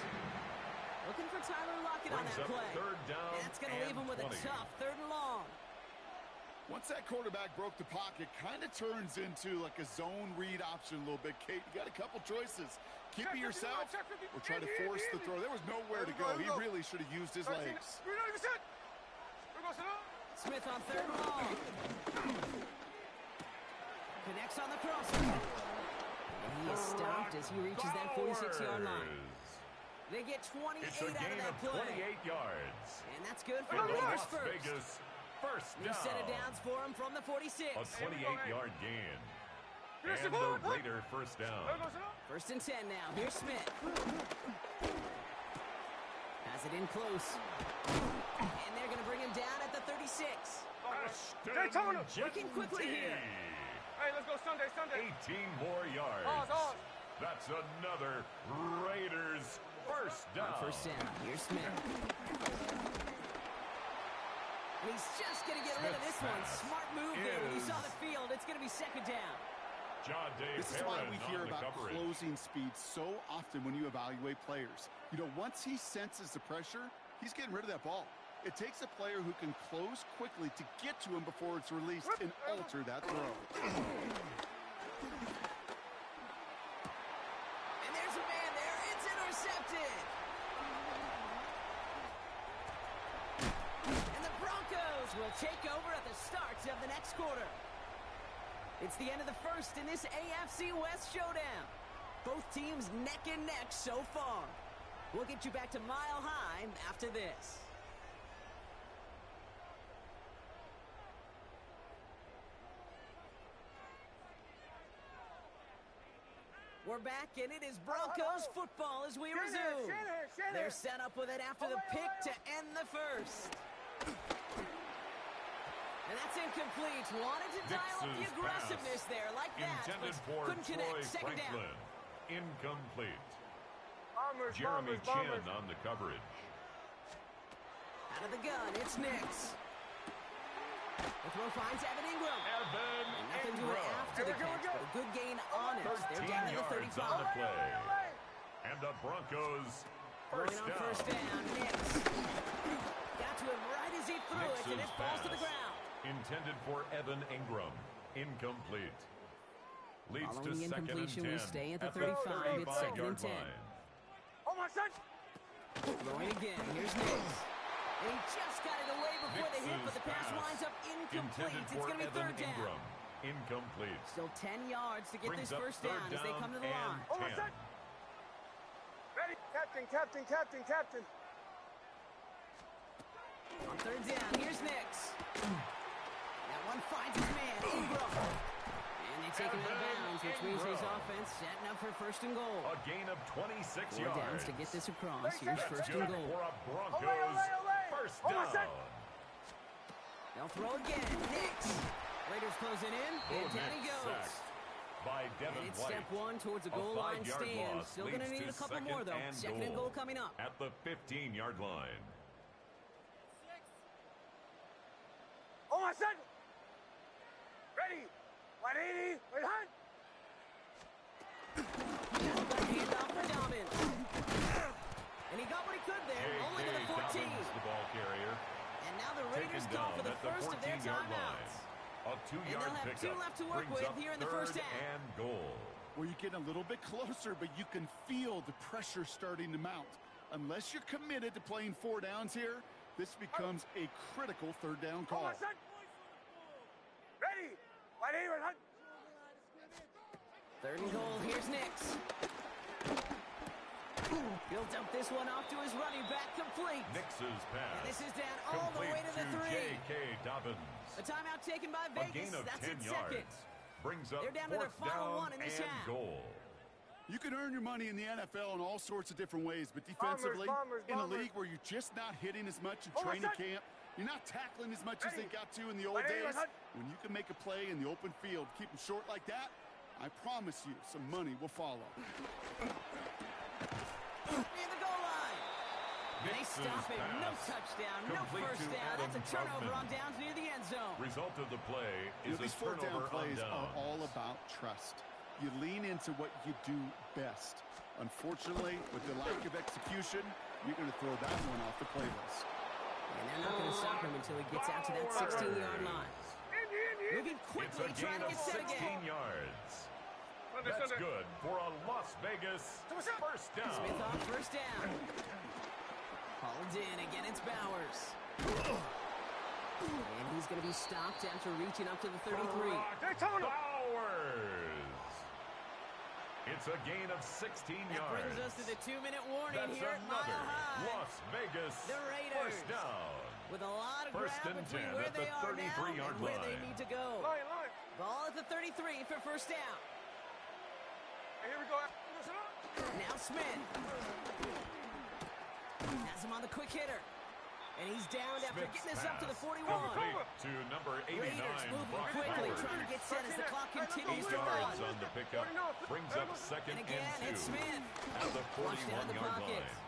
Looking for Tyler Lockett on that play. 3rd down And that's going to leave him with 20. a tough 3rd and long. Once that quarterback broke the pocket, kind of turns into like a zone read option a little bit. Kate, you got a couple choices. Keep it yourself or try to force the throw. There was nowhere to go. He really should have used his legs. Smith on 3rd and long. Connects on the crossover. And he is stopped as he reaches that 46-yard line. They get 28 It's a out of gain that of play. 28 yards. And that's good for For the Raiders Las first. Vegas first New down. set of downs for him from the 46. A 28-yard gain. And the Raider first down. First and 10 now. Here's Smith. Has it in close. And they're going to bring him down at the 36. Looking quickly here. Hey, let's go Sunday. 18 more yards. Pause. That's another Raiders first down. On first down. Here's Smith. And he's just going to get rid of this one. Smart move there. When you saw the field, it's going to be second down. John Dave This is why we hear on the about coverage. closing speed so often when you evaluate players. You know, once he senses the pressure, he's getting rid of that ball. It takes a player who can close quickly to get to him before it's released and alter that throw. And there's a man there. It's intercepted. And the Broncos will take over at the start of the next quarter. It's the end of the first in this AFC West showdown. Both teams neck and neck so far. We'll get you back to Mile High after this. We're back, and it is Broncos football as we resume. They're set up with it after the pick to end the first. And that's incomplete. Wanted to dial up the aggressiveness there like that, intended but for couldn't Troy connect. Second Franklin. down. Incomplete. Jeremy Chin on the coverage. Out of the gun, it's Nix. The throw finds Evan Ingram. And nothing to it after the catch, but a good gain on it. They're 13 down to the yards 35. on the play. And the Broncos Going first on down. first down, Nix. Got to him right as he threw it, and it falls to the ground. Intended for Evan Ingram. Incomplete. Leads Following to the second and incompletion, 10. we stay at the 35. It's second and 10. Oh, my son. Throwing again. Here's Nix. And he just got it away before the hit, but the pass winds up incomplete. Intended It's for going to be Evan third down. Ingram. Incomplete. Still 10 yards to get Brings this up first third down as they come to the and line. 10. Ready? Captain. On third down, here's Nix. That one finds his man, Ingram. And they take him out of bounds, which means his offense setting up for first and goal. A gain of 26 4 yards. downs to get this across. Here's first Good and goal. for a Broncos first down. They'll throw again. Nix. Raiders closing in, and down he goes. Sacked by Devin And it's White. step one towards a goal line 5-yard stand. loss Still going to leads need a to couple more, though. Second and goal coming up. At the 15-yard line. Oh, my son. Ready? 180. Wait, hunt. Handoff for Dobbins. And he got what he could there, only to the 14. Dobbins, the ball carrier. And now the Raiders Taken call for down the at the first of their 14-yard timeouts. line. A 2-yard And they'll have pickup. 2 left to work brings with up here in the first third half. and goal. Where you're getting a little bit closer, but you can feel the pressure starting to mount. Unless you're committed to playing 4 downs here, this becomes a critical third down Oh, call. my son. Ready? 180. Hunt. Third and goal, here's Nix. He'll dump this one off to his running back, complete. Nix's pass. And this is down all the way to the 3. J.K. Dobbins. A timeout taken by A Vegas. gain of That's 10 its yards. second. Brings up They're down to their fourth final down one in this and half. goal. You can earn your money in the NFL in all sorts of different ways, but defensively, in a league where you're just not hitting as much in training camp, you're not tackling as much as they got to in the old days, when you can make a play in the open field, keep them short like that, I promise you some money will follow. Near the goal line. And they stop him. No touchdown, no Complete first to down. That's a Adam turnover Troutman. on downs near the end zone. Result of the play You is know, a these 4 down turnover on plays are downs. all about trust. You lean into what you do best. Unfortunately, with the lack of execution, you're going to throw that one off the playlist. And they're not going to stop him until he gets out to that 16-yard line. Moving It's quickly, a trying gain to of get set 16 again. yards. That's good for a Las Vegas first down. Smith off first down. Hauled in. Again, it's Bowers. And he's going to be stopped after reaching up to the 33. Bowers It's a gain of 16 That yards. brings us to the 2-minute warning That's here at Mile another High. Las Vegas The Raiders. first down. With a lot of First ground and between 10 where at the they are now 33-yard and where they line. need to go. Line. Ball at the 33 for first down. Hey, here we go. Now Smith. Has him on the quick hitter. And he's down after Smith's getting this up to the pass 41. complete to number 89, Raiders moving Brock quickly, Howard. trying to get set as the clock continues 8 to yards run. on the pickup, brings up second And again, and 2 it's Smith. at the Flushed down the 41-yard pocket. line.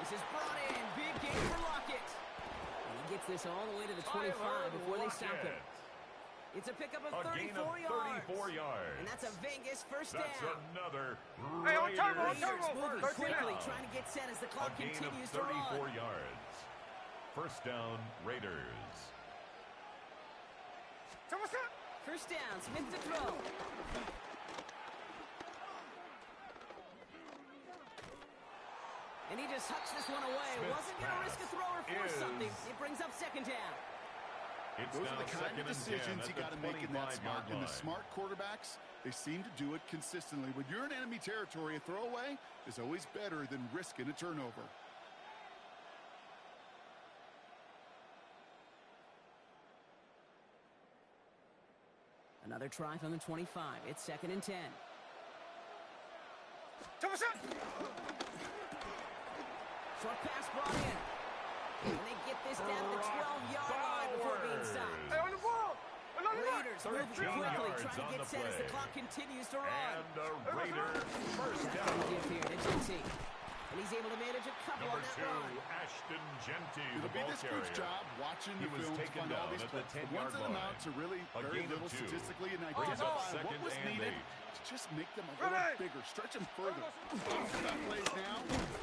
This is brought in. Big game for Lockett. And he gets this all the way to the 25 before they stop him. It's a pickup of A gain 34 of yards. 34 yards. And that's a Vegas first That's down. another Hey, on time, on Raiders time. Raiders moving First quickly, down. trying to get set as the clock a gain of continues to 34 run. yards. First down, Raiders. First down, Smith to throw. And he just hucks this one away. Smith's Wasn't going to risk a throw or force is- something. It brings up second down. It's Those now are the kind second of and 10 decisions at you the got to make in that 25-yard spot. And the line. smart quarterbacks, they seem to do it consistently. When you're in enemy territory, a throwaway is always better than risking a turnover. Another try from the 25. It's second and 10. Short pass brought in. And they get this down to the 12-yard line before being stopped. Hey, on the ball. Raiders moving 13 quickly, yards trying to on get the set as the play. clock continues to run. And the Raiders first Got down. the give here to Genty. And he's able to manage a couple Number on that 2, run. Ashton Genty, the It'll be ball this group's carrier. job watching He the was film to taken find all down these at the plays. The 10-yard ones that amount line. to really A very gain of little 2. statistically and Brings up identify what second was and needed 8. to just make them a little bigger, stretch them further. That plays now,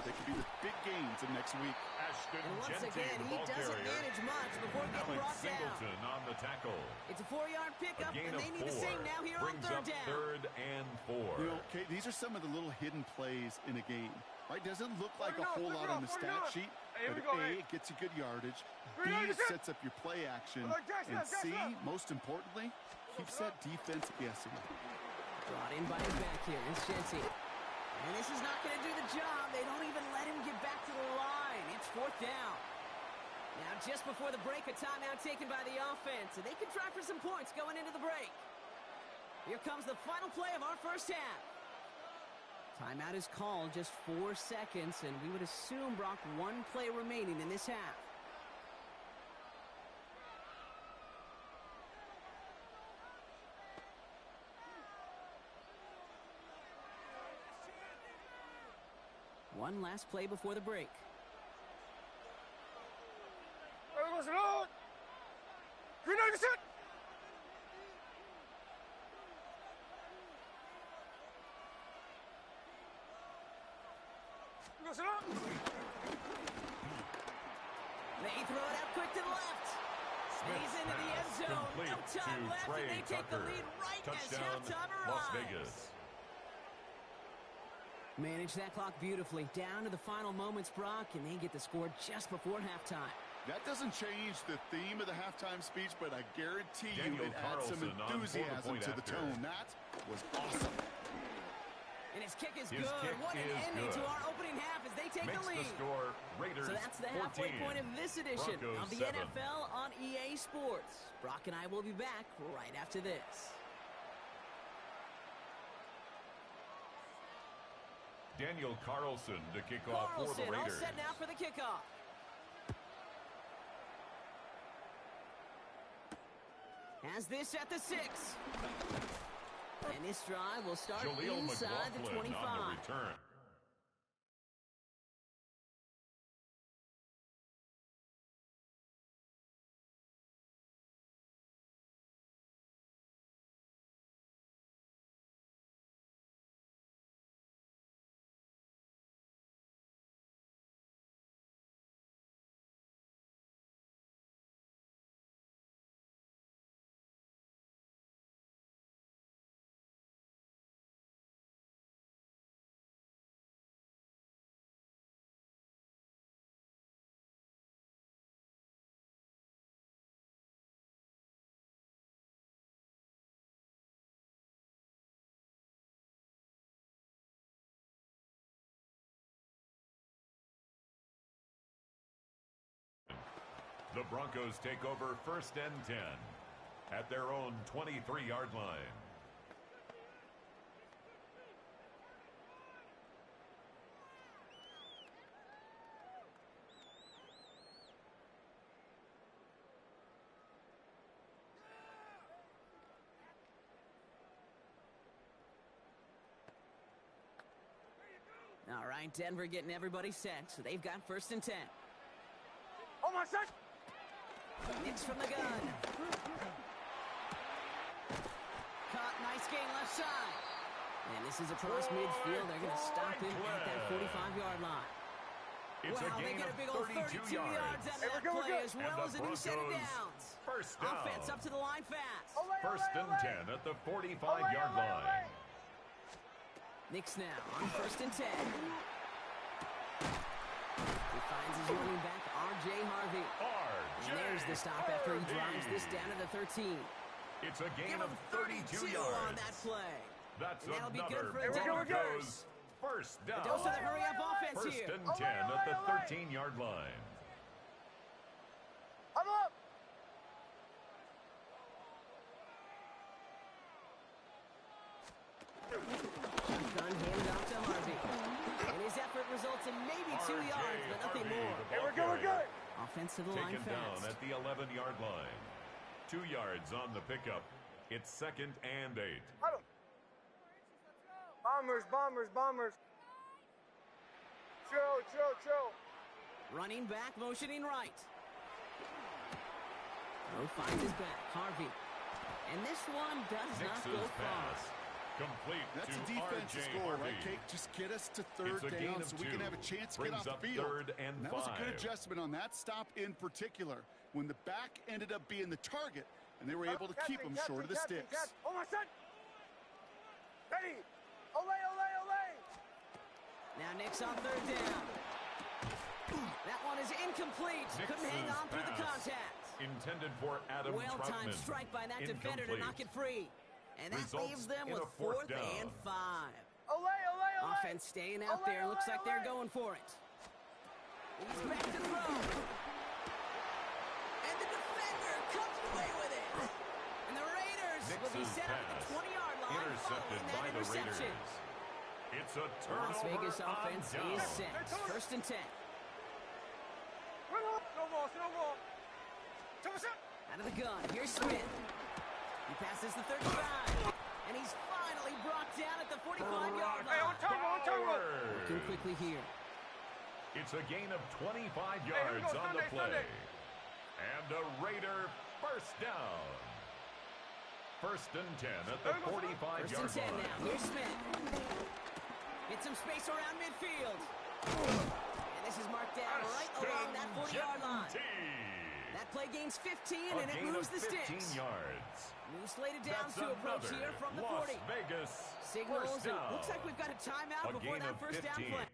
they could be the big gains of next week. Ashton And once Genty, again, the he ball doesn't carrier. manage much before getting Alex brought down. Singleton on the tackle. It's a 4-yard A pickup, gain and of they need 4. the same now here on Brings third up down. third and 4. You know, okay, these are some of the little hidden plays in a game. Right? Doesn't look like a whole lot on the stat sheet, but A, it gets you good yardage. B, it sets up your play action. And C, most importantly, keeps that defense guessing. Brought in by his back here is Genty. And this is not going to do the job. They don't even let him get back to the line. It's fourth down. Now, just before the break, a timeout taken by the offense. And they can try for some points going into the break. Here comes the final play of our first half. Timeout is called, just 4 seconds, and we would assume, Brock, one play remaining in this half. One last play before the break. They throw it out quick to the left. Stays into the end zone. No time left, and they take the lead right as Touchdown, halftime Las arrives. Vegas. Manage that clock beautifully. Down to the final moments, Brock, and they get the score just before halftime. That doesn't change the theme of the halftime speech, but I guarantee you Daniel it adds some Carlson on for the enthusiasm point to the after. tone. That was awesome. And his kick is His good. kick What an is ending good. to our opening half as they take Makes the lead. the score Raiders So that's the halfway 14, point of this edition Broncos of the 7. NFL on EA Sports. Brock and I will be back right after this. Daniel Carlson to kick off for the Carlson all Raiders. set now for the kickoff. Has this at the 6. And this drive will start Jaleel inside the McLaughlin 25. on the return. The Broncos take over 1st and 10 at their own 23-yard line. All right, Denver getting everybody set, so they've got 1st and 10. Oh, my son! Knicks from the gun. Caught, nice gain left side. And this is across midfield. They're going to stop him at that 45-yard line. It's wow, a they gain get of a big old 32 yards out of that play, as well as a new set of downs. First down. Offense up to the line fast. 1st and 10 at the 45-yard line. Knicks now on 1st and 10. He finds his running back, R.J. Harvey. And there's the stop after he drives this down to the 13. It's a gain Give of him 32 yards on that play. That's and that'll be good another for a Denver Broncos first down. Dose of the hurry-up offense 1st here. and 10 at the 13-yard line. I'm up! Shotgun handed off to Harvey. And his effort results in maybe 2 yards, but nothing more. Hey, we're good, we're good! Offense to the line Taken fast. down at the 11-yard line. 2 yards on the pickup. It's 2nd and 8. Huddle. Bombers, bombers, bombers. Chill, chill, chill. Running back, motioning right. Rowe finds his back. Harvey. And this one does not go far. Complete That's to a defensive R.J. score, Harvey. right, Kate? Just get us to It's 3rd a gain down of so we 2. can have a chance to get Brings off up the field. 3rd and And that 5. was a good adjustment on that stop in particular. When the back ended up being the target, and they were able to keep him short of the sticks. Oh, my son! Ready! Olay, olay, olay! Now Knicks on 3rd down. That one is incomplete. Couldn't hang on through the contact. Intended for Adam Well-timed Troutman. strike by that defender to knock it free. And that Results leaves them in with a 4th 4th and 5. Olay, olay, olay! Offense staying out there. Looks like they're going for it. He's back to throw. And the defender comes away with it. And the Raiders will be set up at the 20-yard line intercepted following that by the interception. Raiders. It's a turnover. Las Vegas offense on down. is set. 1st and 10. Snowball. Out of the gun. Here's Smith. He passes the 35. And he's finally brought down at the 45-yard Hey, on line. turbo. Working quickly here. It's a gain of 25 yards on the play. And a Raider first down. 1st and 10 at the 45-yard 1st and 10 line. now. Here's Smith. Get some space around midfield. And this is marked down right along that 40-yard line. That play gains 15, and it moves the sticks. Yards. Moves slated down That's to approach another here from the Las 40. Vegas Signals, first and down. looks like we've got a timeout A before gain that of first down 15. play.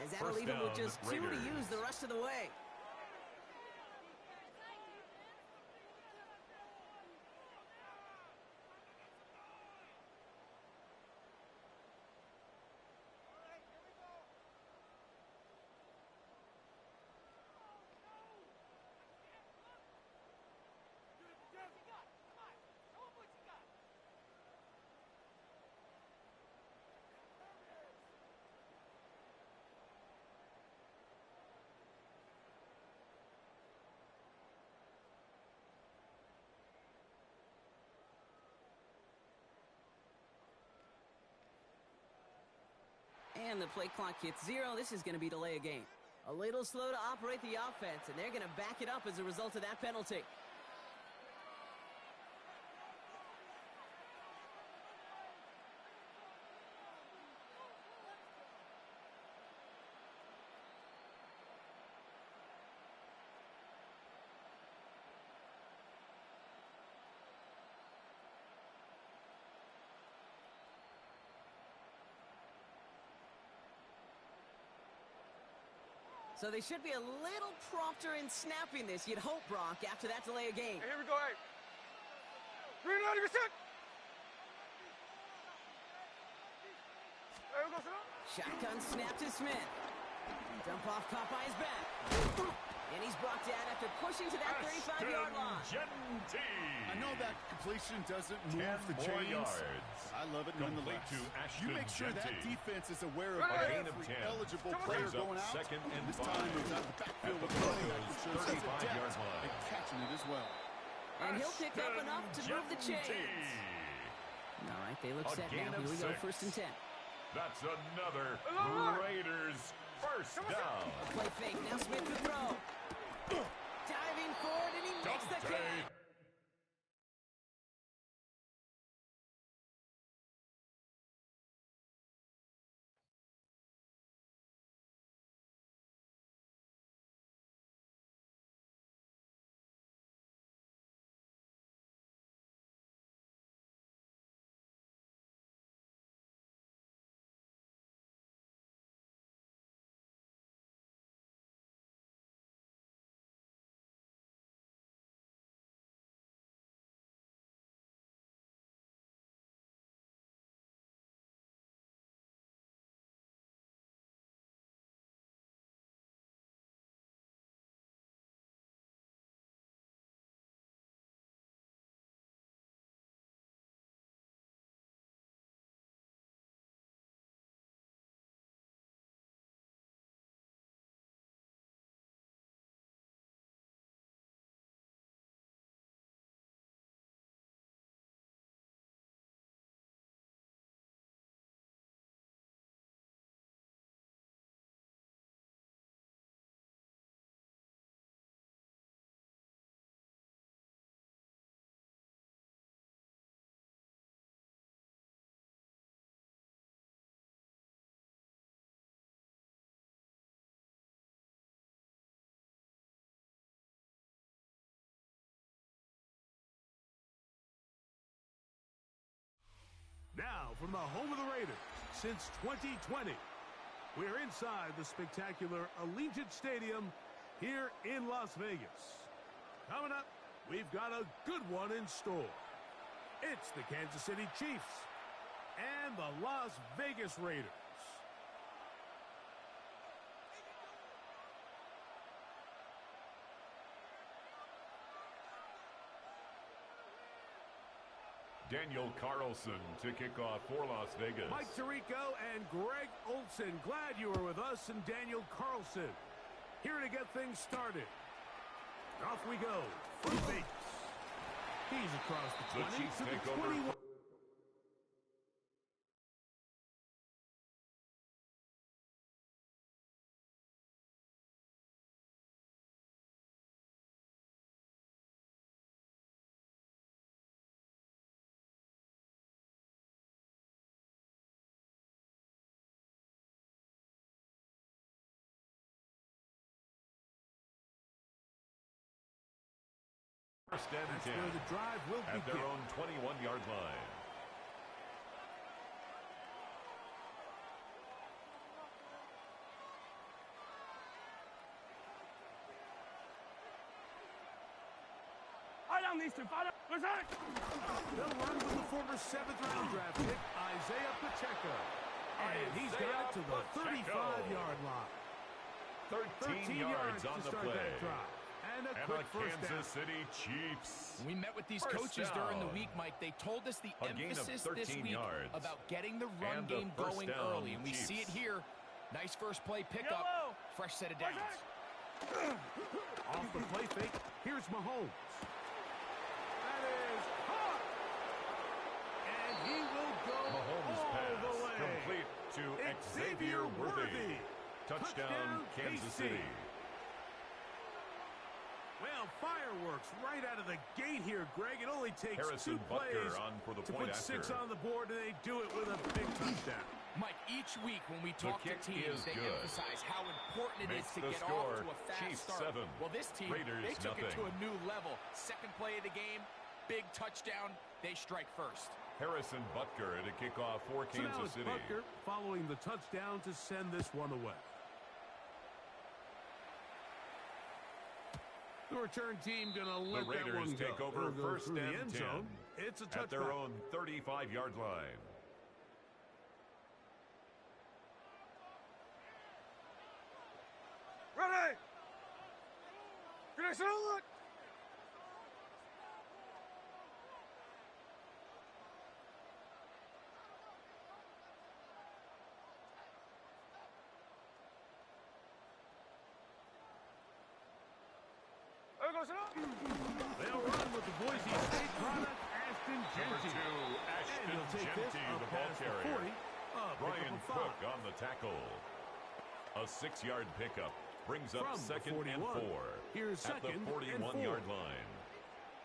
As that'll leave him with just 2 to use the rest of the way. And the play clock hits 0. This is going to be delay a game. A little slow to operate the offense, and they're going to back it up as a result of that penalty. So they should be a little prompter in snapping this, you'd hope, Brock, after that delay of game. Hey, here we go, hey. 390%. There we go, sir. Shotgun snap to Smith. Dump off caught by his back. And he's brought down after pushing to that 35-yard line. I know that completion doesn't move the chains. Yards. I love it nonetheless. You make sure that defense is aware of every eligible player going out. Second and this time he's out of the backfield with the running back, which shows his depth and catching it as well. And he'll pick up enough to move the chains. All right, they look set now. Here we go, 1st and 10. That's another Raiders first down. Play fake. Now Smith to throw. Diving forward, and he makes the catch. Now, from the home of the Raiders, since 2020, we're inside the spectacular Allegiant Stadium here in Las Vegas. Coming up, we've got a good one in store. It's the Kansas City Chiefs and the Las Vegas Raiders. Daniel Carlson to kick off for Las Vegas. Mike Tirico and Greg Olsen. Glad you were with us, and Daniel Carlson here to get things started. Off we go from Vegas. He's across the 20 Chiefs to the take over. 21. First and That's 10 where the drive will at begin. their own 21-yard line. I don't need to. What's that? They'll run with the former 7th-round draft pick, Isaiah Pacheco. And he's got it to the 35-yard line. 13 yards on to the start play. that drive. And a And quick a first Kansas down. City Chiefs. We met with these First coaches during the down. week, Mike. They told us the A gain of emphasis 13 this week yards. about getting the run And the game first going down, early, and we see it Chiefs. here. Nice first play pickup, Yellow. fresh set of downs. Off the play fake, here's Mahomes. That is caught. And he will go Mahomes all pass the way. complete to Xavier Worthy. Touchdown, Kansas City. Well, fireworks right out of the gate here, Greg. It only takes Harrison 2 Butker plays on for the to point put 6 after. on the board, and they do it with a big touchdown. Mike, each week when we talk to kick teams, is they good. emphasize how important it is Makes to the get score. off to a fast Chiefs start. 7, Well, this team, Raiders they took it to a nothing. new level. Second play of the game, big touchdown. They strike first. Harrison Butker to kick off for So now Kansas it's City. Butker following the touchdown to send this one away. The return team going to let The that one Raiders go. take over They'll go first through the and end 10 zone. It's a touchback. at their own 35-yard line. Ready! Finish it on! There goes it up! They'll run with the Boise State product, Ashton Number Genty. 2, And Ashton he'll take this Genty, up the ball past the carrier. 40. Brian Pick up a Cook 5. on the tackle. A 6-yard pickup brings up From the second 41. and 4 Here's at the second and 41-yard 4. line.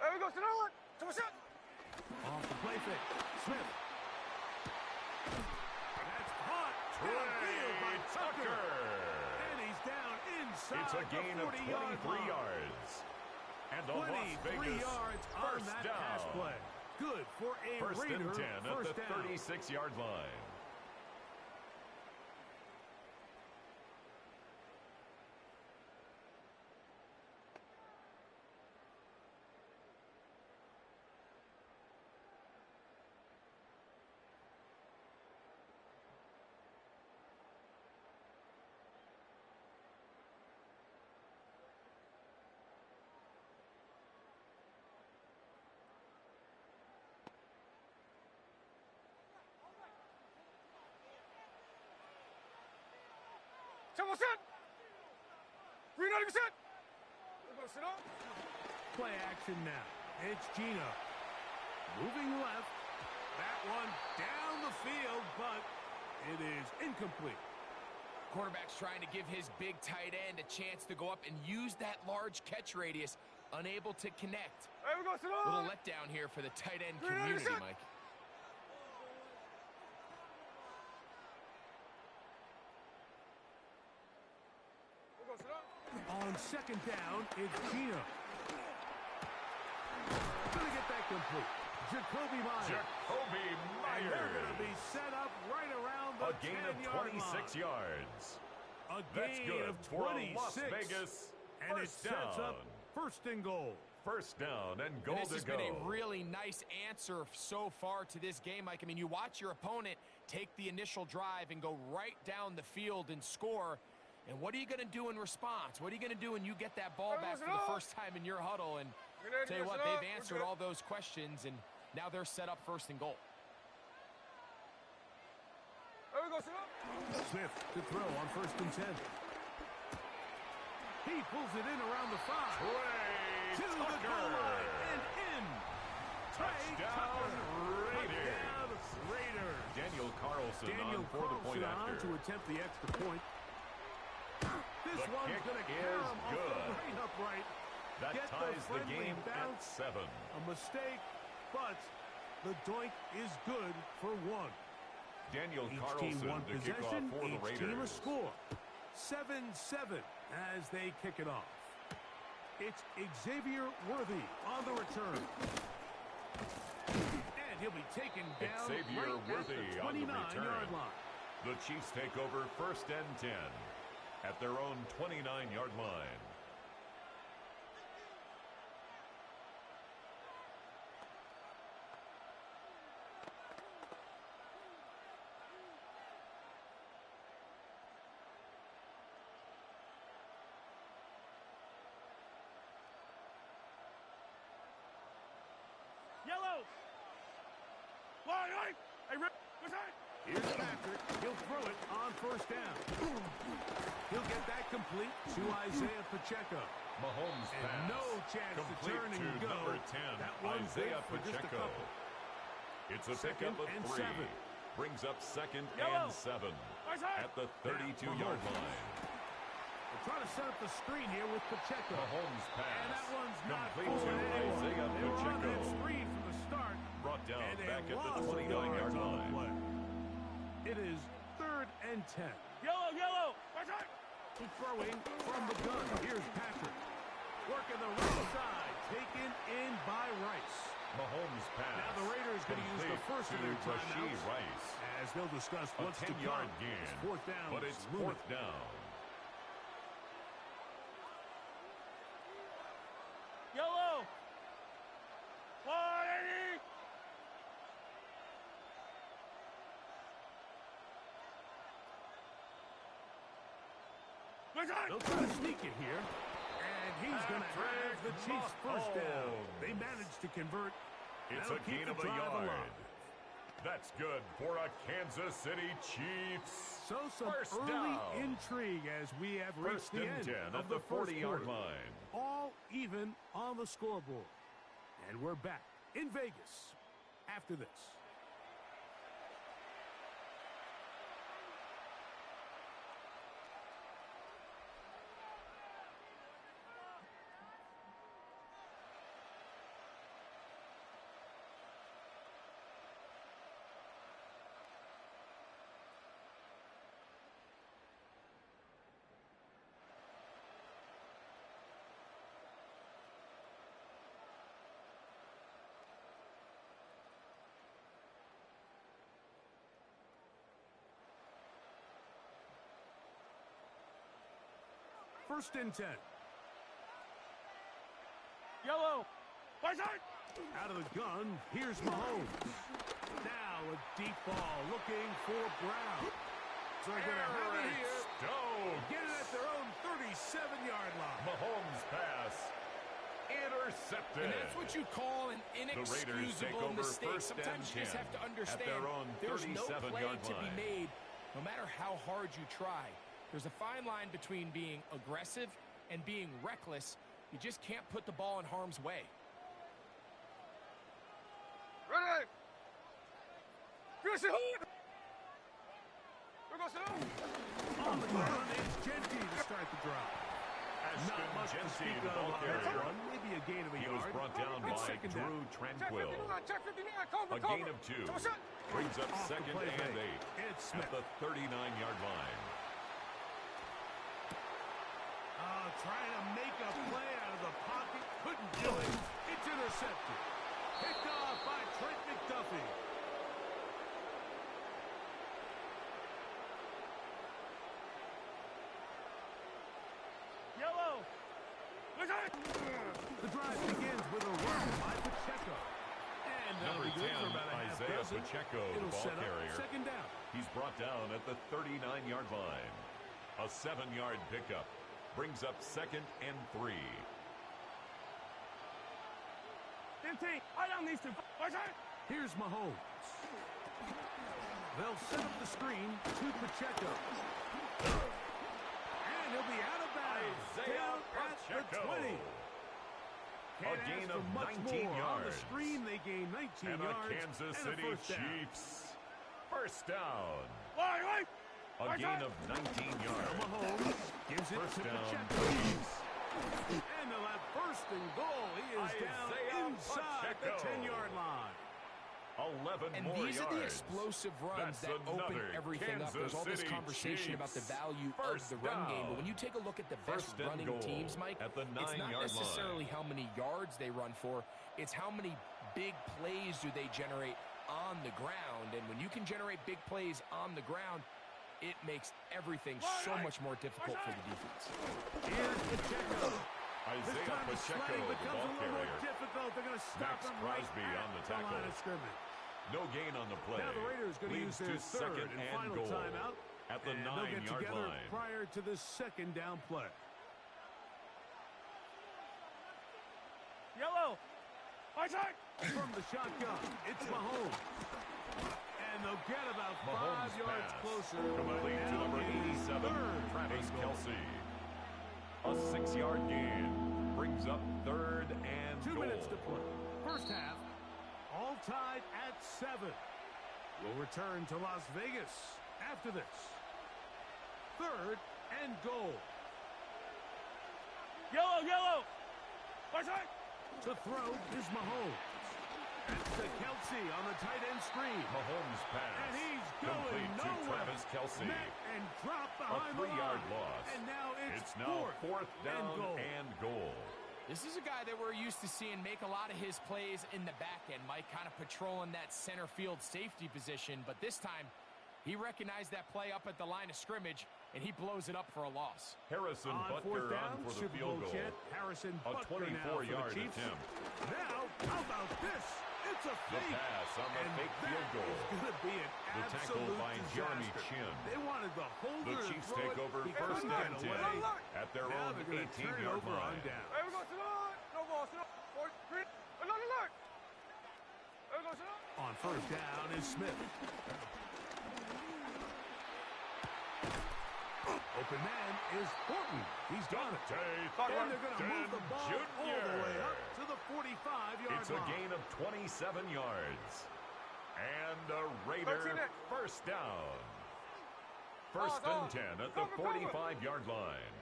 There goes it on! To a shot! Off the play fake. Smith. That's caught. Downfield by Trey Tucker. Tucker. And he's down inside It's a gain the of 40-yard 23 line. yards. And the Las 23 Vegas yards on first that down. pass play. Good for a First Raider and 10 at first the down. 36-yard line. Double set! 390%! There goes it up! Play action now. It's Gino. Moving left. That one down the field, but it is incomplete. Quarterback's trying to give his big tight end a chance to go up and use that large catch radius. Unable to connect. There goes it Little on! letdown here for the tight end 390%. community, Mike. There goes it up! On second down, it's Gino. Gonna get that complete. Jacoby Myers. Jacoby And they're going to be Myers. set up right around the A gain of 10-yard 26 line. yards. A That's gain good of for 26. a Las Vegas And it first sets down. up first and goal. First down and goal This to has go. been a really nice answer so far to this game, Mike. I mean, you watch your opponent take the initial drive and go right down the field and score. And what are you going to do in response? What are you going to do when you get that ball back for the first time in your huddle? And tell you what, they've answered all those questions, and now they're set up first and goal. There goes it up! Smith to throw on first and 10. He pulls it in around the 5. Trey To the goal Tucker. line and in. Trey Touchdown, Tucker. Raiders. Touchdown, Raiders. Daniel Carlson Daniel on for the point Carlson on after. to attempt the extra point. This The one's kick going to is carry him off good. the right upright. That Get ties the friendly game at bounce. 7. A mistake, but the doink is good for 1. Daniel Each Carlson team one to kick off possession, for the each team a Raiders. score. 7-7 as they kick it off. It's Xavier Worthy on the return. And he'll be taken down Xavier right Worthy at the on the 29-yard return. line. The Chiefs take over first and 10 at their own 29-yard line. Yellow! Line! Hey, Rick, what's that? Here's Patrick. He'll throw it on first down. He'll get that complete to Isaiah Pacheco. Mahomes And pass. no chance to Complete turn and to go. number 10, That one's Isaiah good for just a Pacheco. couple. It's a Second pickup of and 3. 7. Brings up second Yellow. and 7 Isaiah. at the 32-yard Mahomes. line. They're trying to set up the screen here with Pacheco. Mahomes And pass. that one's not Complete to fooling anyone. Isaiah They were on Pacheco. that screen from the start. Brought down And a back at the loss of 29-yard yards on the line. play. It is 3rd and 10. Yellow! He's throwing from the gun. Here's Patrick. Working the right side. Taken in by Rice. Mahomes pass. Now the Raiders going to use the Complete first of to their Rashee timeouts. Rice. As they'll discuss A what's to 10-yard come. gain. It's 4th down. But it's looming. 4th down. They'll try to sneak it here. And he's going to have the Chiefs first down. They managed to convert. It's That'll a gain of a yard. That's good for a Kansas City Chiefs. So some first early down. intrigue as we have reached the end of the 40-yard line. All even on the scoreboard. And we're back in Vegas after this. First and 10. Yellow. Out of the gun, here's Mahomes. Now a deep ball looking for Brown. So they're going to have it here. Stokes. Get it at their own 37-yard line. Mahomes pass. Intercepted. And that's what you call an The Raiders take inexcusable over mistake. first Sometimes and you just 10 have to understand at their own there's no play 37-yard to be line. made, no matter how hard you try. There's a fine line between being aggressive and being reckless. You just can't put the ball in harm's way. Ready. On the ground, it's Genty to start the drive. Not much to Genty, speak the of ball on that carrier. run. Maybe a gain of a He yard. was brought down It's by second down. Drew Tranquil. A gain of 2. Brings up Off the second play and fake. 8 It's at Smith. the 39-yard line. Trying to make a play out of the pocket. Couldn't do it. It's intercepted. Picked off by Trent McDuffie. Yellow. The drive begins with a run by Pacheco. And that'll Number be good 10, for about a half Isaiah dozen. Pacheco, the It'll ball set up carrier. second down. He's brought down at the 39-yard line. A 7-yard pickup brings up second and 3. Here's Mahomes. They'll set up the screen to Pacheco. And he'll be out of bounds. Isaiah Down at the Pacheco. 20. Can't A gain ask of for much 19 more. On the yards. screen, they gain 19 And yards. a Kansas and a City first down. Chiefs first down. A gain of 19 yards. Mahomes gives it First to down, Pacheco. Chiefs. And they'll have first and goal. He is down Isaiah inside the Pacheco. 10-yard line. 11 And more these yards. are the explosive runs That's that open another everything up. There's all this Kansas conversation City about the Chiefs. value First of the run game. But down. when you take a look at the best First and running goal teams, Mike, at the it's not 9-yard necessarily line. how many yards they run for. It's how many big plays do they generate on the ground. And when you can generate big plays on the ground, it makes everything so much more difficult for the defense. Here's Pacheco. This Isaiah time the Pacheco, sledding the becomes ball a little more carrier. difficult. They're going to stop Max him right Crosby at on the the tackle. line of scrimmage. No gain on the play. Now the Raiders going to use Leads their to third second and and final goal timeout. at the And they'll get 9-yard together line. prior to the second down play. Yellow. From the shotgun, it's Mahomes. And they'll get about Mahomes 5 yards pass. closer. Complete to Now number it's 87, third Travis and goal. Kelce. A 6-yard gain brings up third and 2 goal. minutes to play. First half, all tied at 7. We'll return to Las Vegas after this. Third and goal. Yellow. To throw is Mahomes. That's to Kelce on the tight end screen. Mahomes pass. And he's going complete nowhere. to Travis Kelce. Met and dropped A behind the 3-yard line. loss. And now It's now fourth down and goal. and goal. This is a guy that we're used to seeing make a lot of his plays in the back end, Mike, kind of patrolling that center field safety position. But this time, he recognized that play up at the line of scrimmage, and he blows it up for a loss. Harrison On fourth Butker down, on for the Super field Bowl goal. champ Harrison A Butker now for the 24-yard Chiefs. attempt. Now, how about this? It's a The fake. pass on the And fake that field goal. is going to be an The tackle absolute by disaster. Jeremy Chin. They wanted the holder The to Chiefs throw take it. over He first couldn't and get 10 away. at their Now own they're going to turn it 18-yard over on line. down. Hey, we go to no ball, no. 4, 3, alert. Hey, we go to On first down is Smith. Open man is Horton. He's got it. And they're going to move the ball all the way up to the 45-yard line. It's a gain of 27 yards. And a Raider first down. First and 10 at the 45-yard line.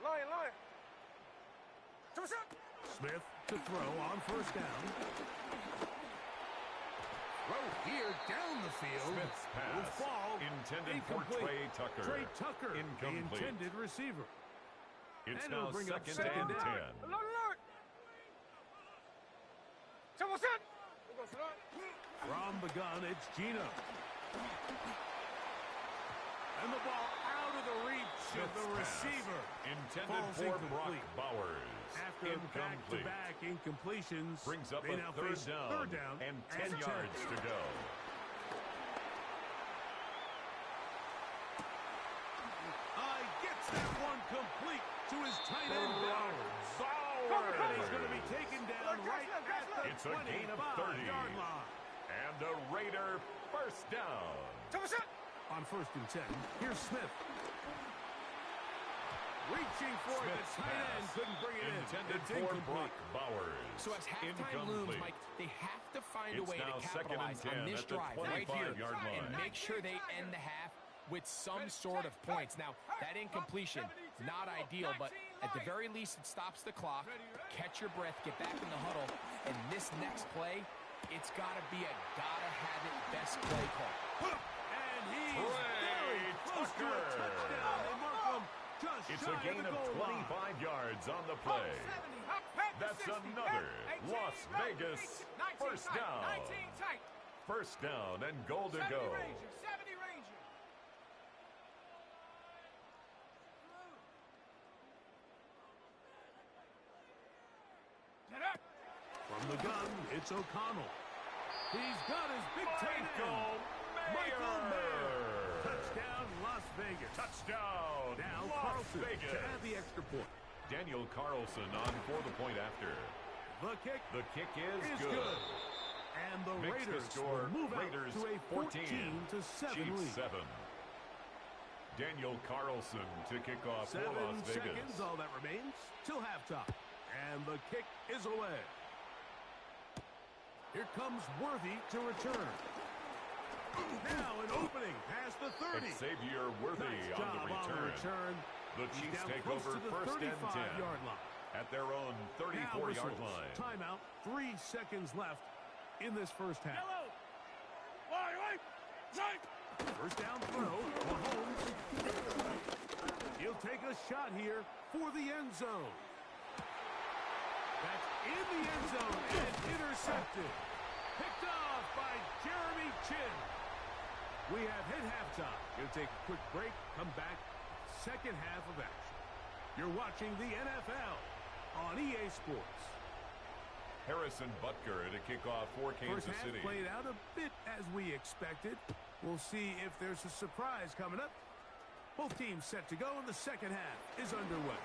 Line. Smith to throw on first down. Throw here down the field. Smith's Will pass fall. intended for Incomplete. Trey Tucker. Trey Tucker, the Incomplete. intended receiver. It's And now it'll bring up second and 10. Alert. From the gun, it's Gino. And the ball out of the reach of the receiver. Intended Falls for incomplete. Brock Bowers. After Incomplete. back-to-back incompletions, Brings up they a now third face down, third down and 10 and yards to go. Gets that one complete to his tight end Bowers. And he's going to be taken down right at the It's a gain of 30. 25-yard line. And a Raider first down. On first and 10, here's Smith. Reaching for it, the Smith's tight end pass couldn't bring it in. intended It's for incomplete. Brock Bowers. So as halftime looms, Mike, they have to find a It's way to now second and capitalize 10 on this at the drive right here 25-yard line. and make sure they end the half with some sort of points. Now, that incompletion, not ideal, but at the very least, it stops the clock. Catch your breath, get back in the huddle, and this next play, it's got to be a gotta-have-it best play call. And he's Trey very close to a Tucker. touchdown. They mark him just It's shy a gain of the of goal line. 25 yards on the play. That's another Las Vegas first down. First down and goal to go. From the gun, it's O'Connell. He's got his big tight end. Michael Mayer. Touchdown, Las Vegas. Touchdown, Now Las Carlson Vegas. to add the extra point. Daniel Carlson on for the point after. The kick The kick is is good. good. And the Makes the Raiders score will move Raiders out to a 14, 14-7 Chiefs lead. 7. Daniel Carlson to kick off for 7 Las Vegas. seconds, all that remains, till halftime. And the kick is away. Here comes Worthy to return. Now an opening past the 30. Xavier Worthy Nice on job the return. The He's Chiefs down take close over to the first and 10 35-yard line. at their own Now 34-yard whistles. line. Timeout. 3 seconds left in this first half. First down throw. Mahomes. He'll take a shot here for the end zone. That's in the end zone and intercepted. Picked off by Jeremy Chin. We have hit halftime. Going to take a quick break. Come back. Second half of action. You're watching the NFL on EA Sports. Harrison Butker to kick off for Kansas First half City. played out a bit as we expected. We'll see if there's a surprise coming up. Both teams set to go, and the second half is underway.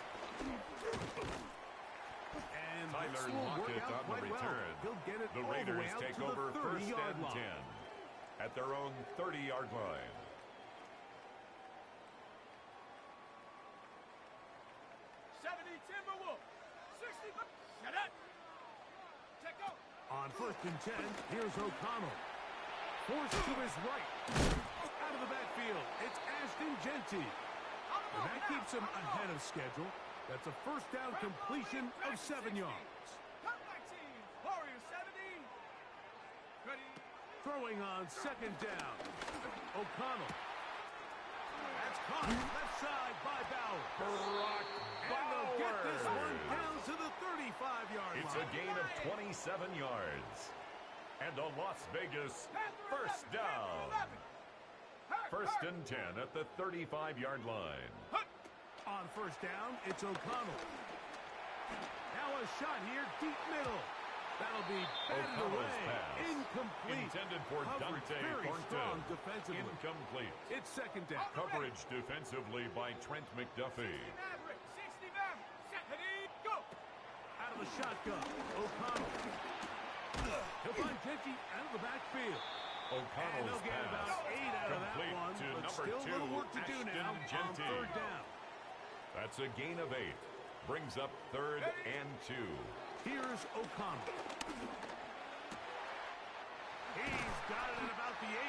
And this Tyler will work Lockett out on the quite well. return. He'll get it The all the way Raiders out take to over the first 30-yard and 10 line. at their own 30-yard line. On first and 10, here's O'Connell. Forced to his right. Out of the backfield, it's Ashton Genty. And that keeps him ahead of schedule. That's a first down completion of 7 yards. Throwing on second down. O'Connell. That's caught left side by Bauer. Brock And they'll get this one Bowers. down to the 35-yard line. It's a gain of 27 yards. And a Las Vegas first down. First and 10 at the 35-yard line. On first down, it's O'Connell. Now a shot here, deep middle. That'll be batted O'Connell's away. pass. Incomplete. Intended for Coverage Dante very Thornton. strong defensively. Incomplete. It's second down. Coverage defensively by Trent McDuffie. Out of the shotgun. O'Connell. He'll find Genty out of the backfield. And O'Connell's they'll get pass. about 8 out of that Complete one, to but number still a 2, little work to do Ashton now on Genty. third down. That's a gain of 8. Brings up 3rd and 2. Here's O'Connell. He's got it at about the 8.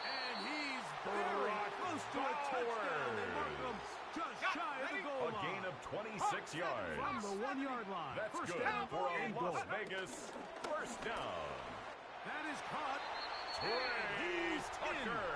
And he's very close to a touchdown. They mark him just shy of the goal A line. gain of 26 yards. From the 1-yard line. That's First good down for a and Las goal. Vegas first down. That is caught. Trey He's Tucker.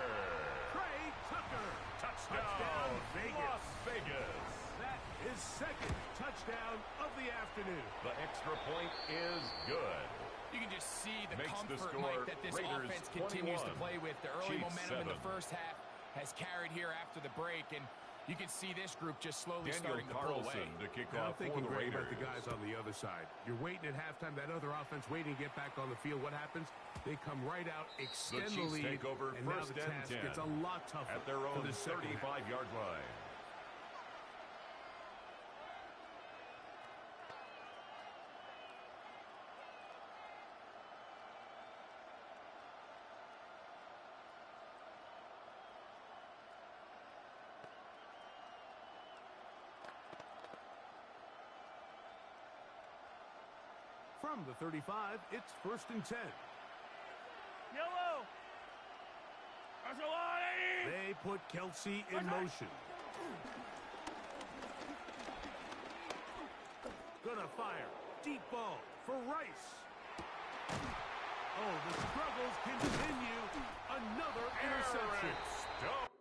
Trey Tucker. Touchdown, Vegas. Las Vegas. That is second touchdown of the afternoon. The extra point is good. You can just see the Makes the comfort, score Mike, that this Raiders offense continues to 21, play with. The early Chiefs momentum in 7. the first half has carried here after the break, and you can see this group just slowly Daniel starting to pull away. Carlson to kick And I'm off for thinking the great Raiders. about the guys on the other side. You're waiting at halftime, that other offense waiting to get back on the field. What happens? They come right out, extend the Chiefs lead, take over and now first the and task 10 gets a lot tougher at their for own the second half. 35-yard line. From the 35, it's 1st and 10. Yellow. They put Kelsey in motion. Gonna fire. Deep ball for Rice. Oh, the struggles continue. Another interception. Stop.